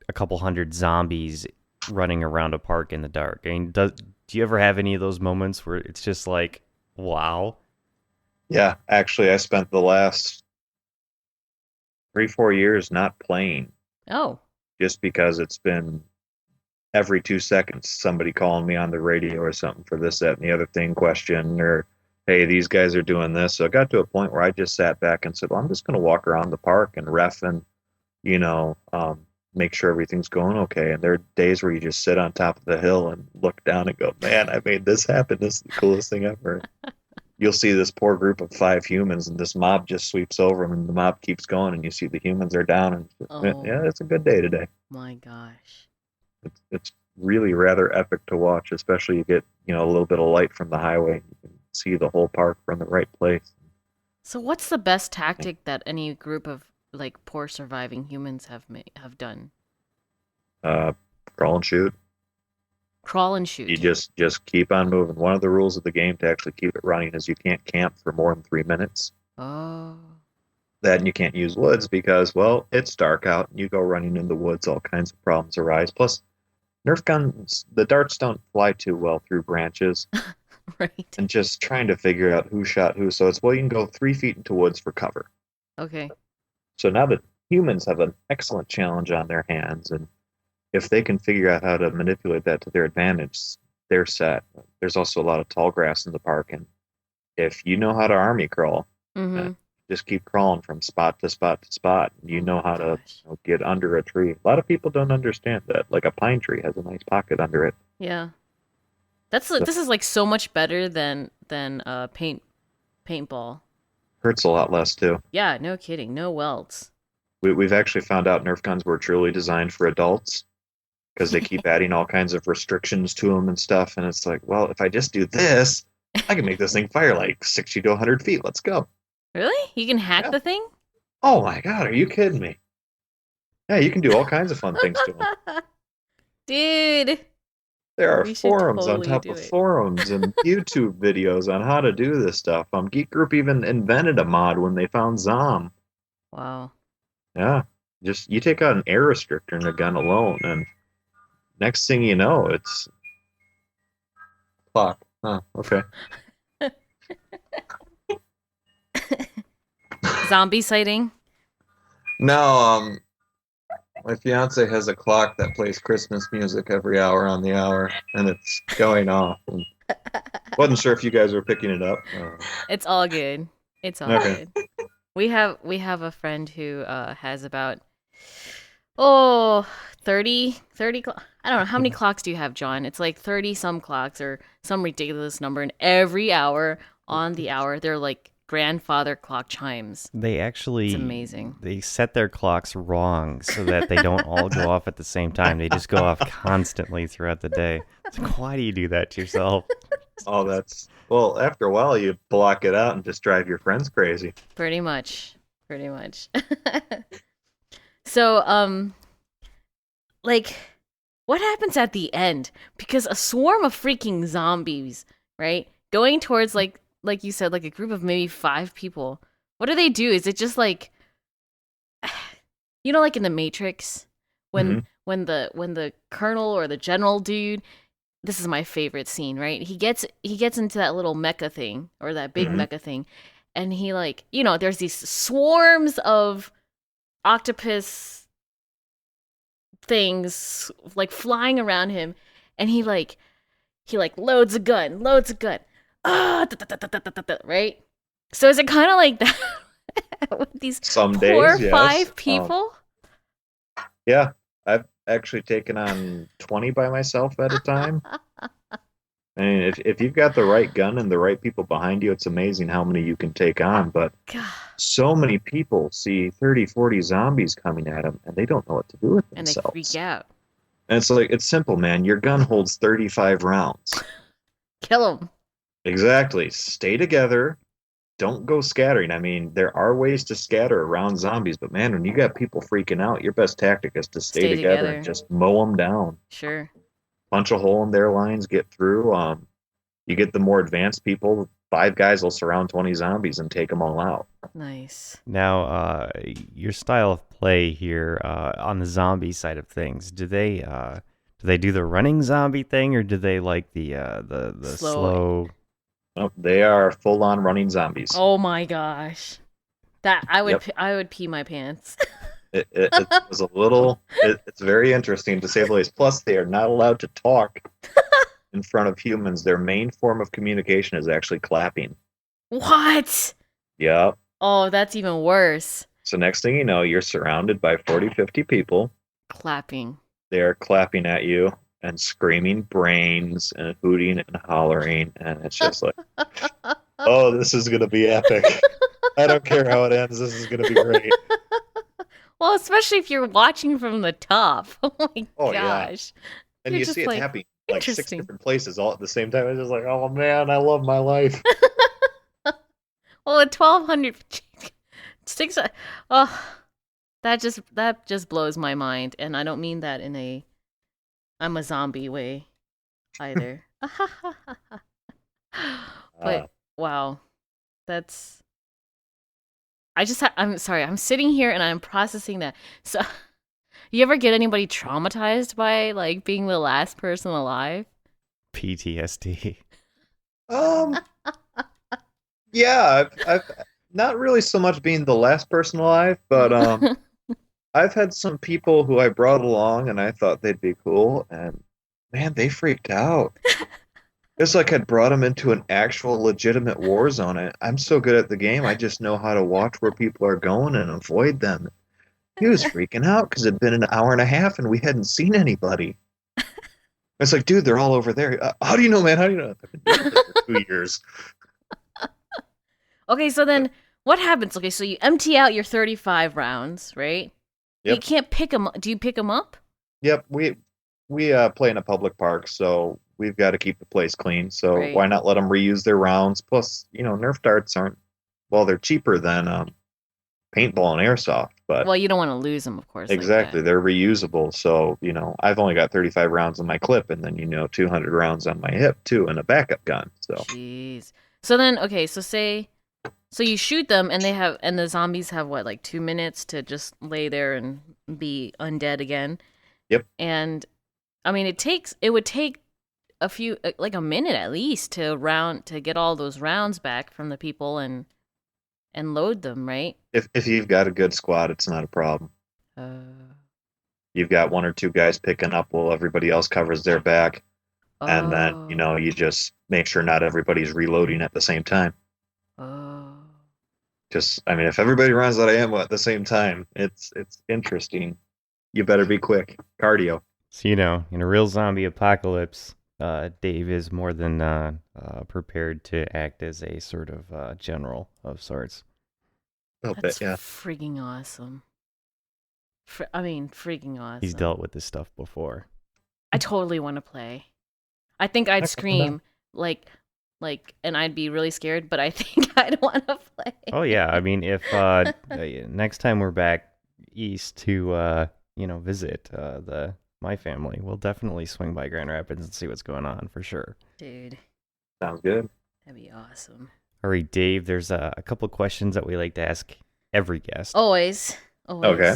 a couple hundred zombies running around a park in the dark? I mean, do you ever have any of those moments where it's just like, wow? Yeah, actually, I spent the last 3-4 years not playing Oh. just because it's been every 2 seconds somebody calling me on the radio or something for this, that, and the other thing question, or hey, these guys are doing this. So it got to a point where I just sat back and said, well, I'm just going to walk around the park and ref and, make sure everything's going okay. And there are days where you just sit on top of the hill and look down and go, man, I made this happen. This is the coolest thing ever. You'll see this poor group of 5 humans and this mob just sweeps over them and the mob keeps going and you see the humans are down and Oh. yeah, it's a good day today. My gosh. It's really rather epic to watch, especially you get, a little bit of light from the highway. You can see the whole park from the right place. So what's the best tactic that any group of like poor surviving humans have done? Crawl and shoot. Crawl and shoot. You just keep on moving. One of the rules of the game to actually keep it running is you can't camp for more than 3 minutes. Oh. That and you can't use woods because, well, it's dark out. You go running in the woods, all kinds of problems arise. Plus, Nerf guns, the darts don't fly too well through branches. Right. And just trying to figure out who shot who. So it's, well, you can go 3 feet into woods for cover. Okay. So now the humans have an excellent challenge on their hands. And if they can figure out how to manipulate that to their advantage, they're set. There's also a lot of tall grass in the park. And if you know how to army crawl, Mm-hmm. just keep crawling from spot to spot to spot. You know how to Gosh. get under a tree. A lot of people don't understand that. Like a pine tree has a nice pocket under it. Yeah. This is like so much better than paintball. Hurts a lot less too. Yeah, no kidding. No welts. We've actually found out Nerf guns were truly designed for adults because they keep adding all kinds of restrictions to them and stuff. And it's like, well, if I just do this, I can make this thing fire like 60 to 100 feet. Let's go. Really? You can hack Yeah. the thing? Oh my God, are you kidding me? Yeah, you can do all kinds of fun things to them. Dude. There are We should forums on totally top do of it. forums and YouTube videos on how to do this stuff. Geek Group even invented a mod when they found ZOMB. Wow. Yeah, just you take out an air restrictor in the gun alone, and next thing you know, it's clock. Huh, okay. Zombie sighting? No, my fiance has a clock that plays Christmas music every hour on the hour, and it's going off. And wasn't sure if you guys were picking it up. It's all good. It's all Okay. good. We have a friend who has about 30 I don't know, how many clocks do you have, John? It's like 30 some clocks or some ridiculous number, and every hour on the hour they're like grandfather clock chimes. They actually It's amazing. They set their clocks wrong so that they don't all go off at the same time. They just go off constantly throughout the day. It's like, why do you do that to yourself? Oh, well, after a while, you block it out and just drive your friends crazy. Pretty much. So, like, what happens at the end? Because a swarm of freaking zombies, right? Going towards like you said, like a group of maybe 5 people. What do they do? Is it just like, like in the Matrix, when the colonel or the general dude, this is my favorite scene, right? He gets into that little mecha thing, or that big mecha thing, and he like, there's these swarms of octopus things like flying around him, and he loads a gun, right? So is it kind of like that with these Some poor days, yes. 5 people? Yeah, I've actually taken on 20 by myself at a time. I mean, if you've got the right gun and the right people behind you, it's amazing how many you can take on. But God. so many people see 30, 40 zombies coming at them, and they don't know what to do with And they themselves. freak out. And it's like, it's simple, man. Your gun holds 35 rounds. Kill them. Exactly. Stay together. Don't go scattering. I mean, there are ways to scatter around zombies, but man, when you got people freaking out, your best tactic is to stay together and just mow them down. Sure. Punch a hole in their lines, get through. You get the more advanced people, 5 guys will surround 20 zombies and take them all out. Nice. Now, your style of play here on the zombie side of things, do they do the running zombie thing, or do they like the slow? Oh, they are full-on running zombies. Oh my gosh, that I would pee my pants. It was a little. It's very interesting to say the least. Plus, they are not allowed to talk in front of humans. Their main form of communication is actually clapping. What? Yep. Oh, that's even worse. So next thing you know, you're surrounded by 40, 50 people. Clapping. They're clapping at you and screaming brains and hooting and hollering, and it's just like, oh, this is gonna be epic. I don't care how it ends. This is gonna be great. Well, especially if you're watching from the top. Oh my gosh. Yeah. And You're you just see it like, happening like 6 interesting. different places all at the same time. It's just like, oh man, I love my life. Well, at 1,200 six. Oh, that just blows my mind, and I don't mean that in I'm a zombie way either. But wow, that's. I'm sorry. I'm sitting here and I'm processing that. So, you ever get anybody traumatized by like being the last person alive? PTSD. Yeah, I've not really so much being the last person alive, but I've had some people who I brought along and I thought they'd be cool, and man, they freaked out. It's like I'd brought them into an actual legitimate war zone. I'm so good at the game, I just know how to watch where people are going and avoid them. He was freaking out because it'd been an hour and a half and we hadn't seen anybody. It's like, dude, they're all over there. How do you know, man? How do you know? I've been doing this for 2 years. Okay, so then what happens? Okay, so you empty out your 35 rounds, right? Yep. You can't pick them. Do you pick them up? Yep, we play in a public park, so we've got to keep the place clean. So Right. Why not let them reuse their rounds? Plus, Nerf darts they're cheaper than paintball and airsoft, but Well, you don't want to lose them, of course. exactly, Like they're reusable. So I've only got 35 rounds in my clip, and then 200 rounds on my hip too, and a backup gun. So jeez. So then, okay, so you shoot them, and the zombies have what, like 2 minutes to just lay there and be undead again. Yep. And I mean, it would take a minute at least to get all those rounds back from the people and load them, right? if you've got a good squad, it's not a problem. You've got 1 or 2 guys picking up while everybody else covers their back. And then, you just make sure not everybody's reloading at the same time. If everybody runs out of ammo at the same time, it's interesting. You better be quick. Cardio. So, in a real zombie apocalypse, Dave is more than prepared to act as a sort of general of sorts. That's yeah. freaking awesome. Freaking awesome. He's dealt with this stuff before. I totally want to play. I think I'd scream like, and I'd be really scared, but I think I'd want to play. Oh yeah, if next time we're back east to visit my family, we'll definitely swing by Grand Rapids and see what's going on for sure. Dude, Sounds good. that'd be awesome. All right, Dave, there's a couple questions that we like to ask every guest. Always. Okay.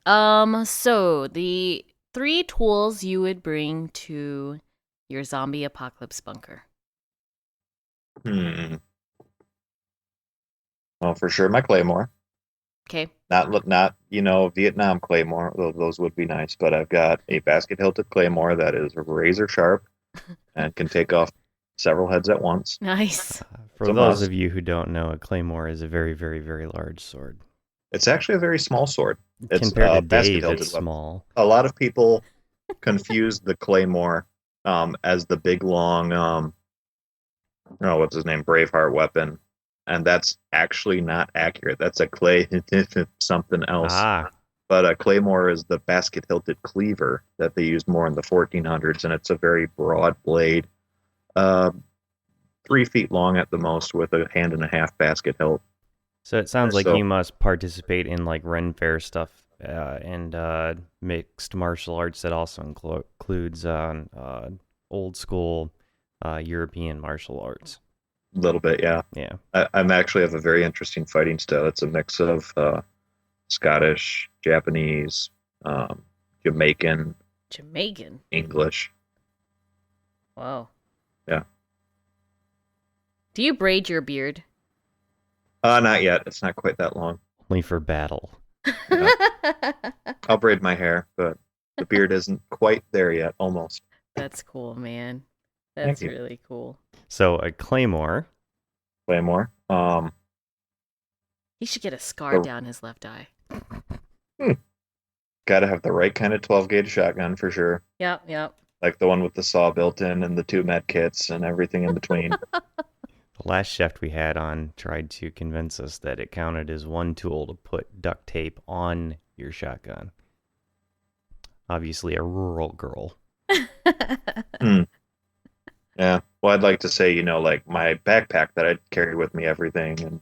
So the 3 tools you would bring to your zombie apocalypse bunker. Well, for sure, my claymore. Okay. Not Vietnam claymore. Those would be nice, but I've got a basket hilted claymore that is razor sharp and can take off several heads at once. Nice. For It's a those must. of you who don't know, a claymore is a very, very, very large sword. It's actually a very small sword. It's Compared to basket Dave, hilted it's weapon. small. A lot of people confuse the claymore as the big long what's his name, Braveheart weapon, and that's actually not accurate. That's a clay something else. But a claymore is the basket hilted cleaver that they used more in the 1400s, and it's a very broad blade, 3 feet long at the most, with a hand and a half basket hilt. So it sounds like So- you must participate in like Ren Fair stuff and mixed martial arts that also includes old school European martial arts. A little bit, yeah. Yeah. I'm actually have a very interesting fighting style. It's a mix of Scottish, Japanese, Jamaican, English. Wow. Yeah. Do you braid your beard? Not yet. It's not quite that long. Only for battle. I'll braid my hair, but the beard isn't quite there yet. Almost. That's cool, man. Thank That's you. really cool. So a claymore. Claymore. He should get a scar Oh. down his left eye. Got to have the right kind of 12 gauge shotgun for sure. Yep. Like the one with the saw built in and the 2 med kits and everything in between. The last chef we had on tried to convince us that it counted as one tool to put duct tape on your shotgun. Obviously a rural girl. Yeah. Well, I'd like to say, like my backpack that I'd carry with me everything,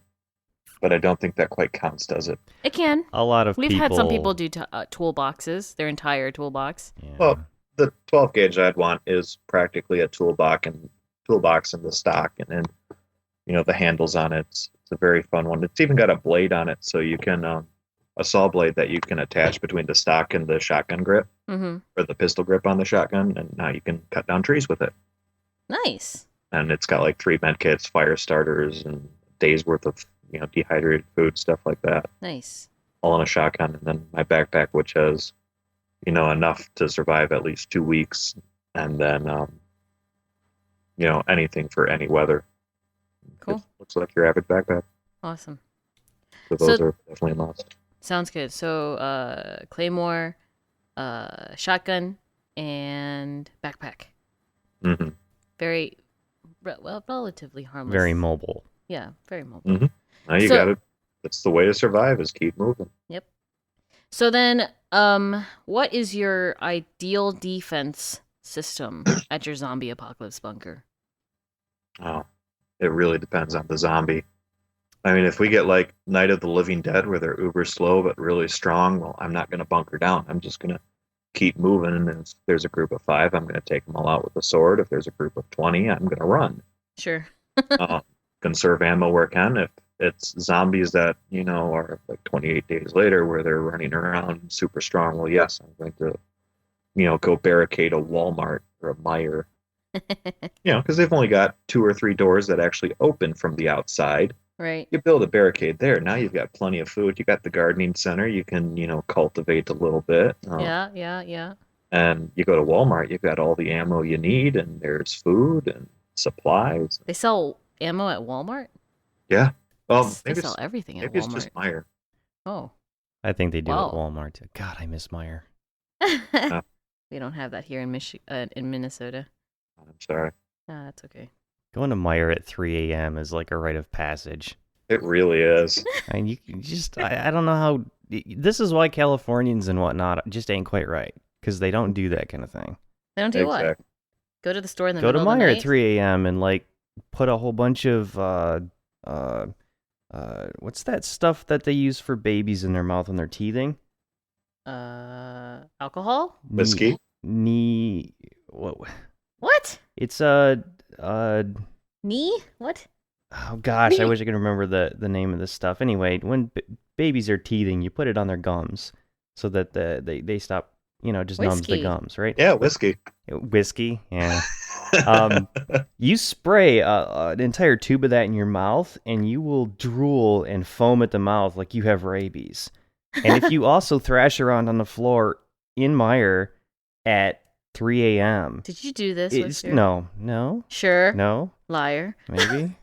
but I don't think that quite counts, does it? It can. A lot of We've people... had some people do toolboxes, their entire toolbox. Yeah. Well, the 12 gauge I'd want is practically a toolbox in the stock, and then the handles on it. It's a very fun one. It's even got a blade on it, so you can a saw blade that you can attach between the stock and the shotgun grip, Mm-hmm. or the pistol grip on the shotgun, and now you can cut down trees with it. Nice. And it's got like 3 med kits, fire starters, and a day's worth of dehydrated food, stuff like that, Nice. all in a shotgun. And then my backpack, which has enough to survive at least 2 weeks, and then anything for any weather. Cool. It looks like your average backpack. Awesome. So those So- are definitely a must. Sounds good. So, claymore, shotgun, and backpack. Mm-hmm. Very, relatively harmless. Very mobile. Yeah, very mobile. Now you So- got it. That's the way to survive, is keep moving. So then, what is your ideal defense system at your zombie apocalypse bunker? Oh, it really depends on the zombie. I mean, if we get like Night of the Living Dead, where they're uber slow but really strong, well, I'm not going to bunker down. I'm just going to keep moving. And if there's a group of 5, I'm going to take them all out with a sword. If there's a group of 20, I'm going to run. Sure. Conserve ammo where I can. If it's zombies that, are like 28 days later where they're running around super strong, well, yes, I'm going to, go barricade a Walmart or a Meijer. Because they've only got 2 or 3 doors that actually open from the outside. Right. You build a barricade there. Now you've got plenty of food. You got the gardening center. You can, cultivate a little bit. Yeah. And you go to Walmart, you've got all the ammo you need, and there's food and supplies. They sell ammo at Walmart? Yeah. Well, They maybe sell everything at maybe it's Walmart. just Meijer. Oh. I think they do Wow. at Walmart too. God, I miss Meyer. We don't have that here in in Minnesota. I'm sorry. Ah, that's okay. Going to Meyer at 3 a.m. is like a rite of passage. It really is. And you can just, I don't know how, this is why Californians and whatnot just ain't quite right. Because they don't do that kind of thing. They don't do what? Exactly. Go to the store in the Go to middle of the Meyer night? at 3 a.m. and like put a whole bunch of, what's that stuff that they use for babies in their mouth when they're teething? Alcohol? Whiskey? What? What? It's Knee? What? Oh gosh, I wish I could remember the name of this stuff. Anyway, when babies are teething, you put it on their gums so that they stop, just numbs the Whiskey. gums, right? Yeah, whiskey. Whiskey, yeah. You spray an entire tube of that in your mouth, and you will drool and foam at the mouth like you have rabies. And if you also thrash around on the floor in mire at 3 a.m., Did you do this? With your... no, Sure. no, Liar. maybe,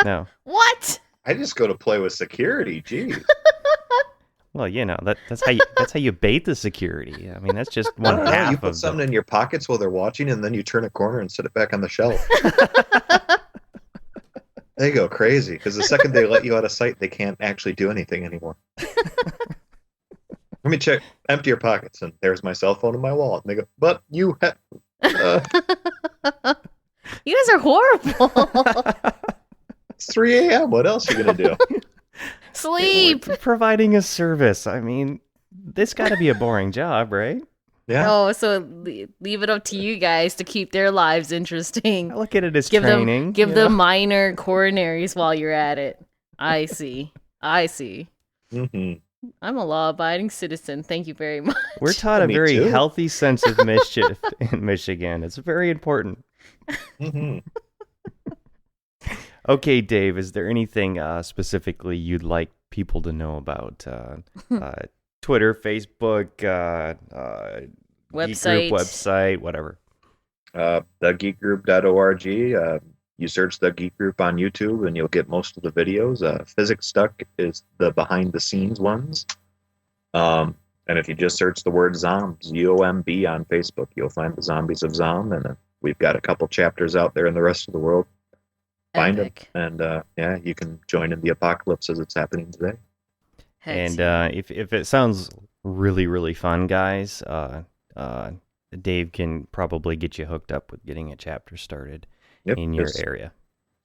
no. What? I just go to play with security. Gee. Well, that's how you bait the security. I mean, that's just one I don't know, half you put of something in your pockets while they're watching, and then you turn a corner and set it back on the shelf. They go crazy because the second they let you out of sight, they can't actually do anything anymore. Let me check. Empty your pockets, and there's my cell phone and my wallet. And they go, but you have. You guys are horrible. It's 3 a.m. What else are you gonna do? Sleep. We're providing a service. I mean, this got to be a boring job, right? Yeah. Oh, so leave it up to you guys to keep their lives interesting. I look at it as Give training. them them minor coronaries while you're at it. I see. Mm-hmm. I'm a law-abiding citizen. Thank you very much. We're taught a Me very too. healthy sense of mischief in Michigan. It's very important. Mm-hmm. Okay, Dave, is there anything specifically you'd like people to know about Twitter, Facebook, Geek Group website, whatever? Thegeekgroup.org. You search The Geek Group on YouTube, and you'll get most of the videos. Physics Stuck is the behind-the-scenes ones. And if you just search the word ZOMB, ZOMB on Facebook, you'll find the Zombies of ZOMB, and we've got a couple chapters out there in the rest of the world. Find them, Epic. and you can join in the apocalypse as it's happening today. Heck And yeah. if it sounds really, really fun, guys, Dave can probably get you hooked up with getting a chapter started Yep, in your just area.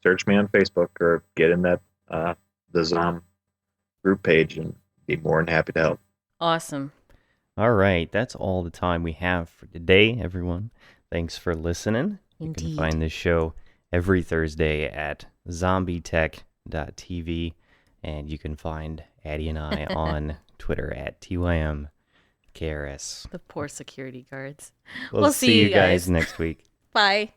search me on Facebook or get in that the ZOMB group page, and be more than happy to help. Awesome. All right, that's all the time we have for today, everyone. Thanks for listening. You Indeed. can find this show every Thursday at ZombieTech.tv, and you can find Addie and I on Twitter at tymkrs. The poor security guards. We'll We'll see see you you guys guys. next week. Bye.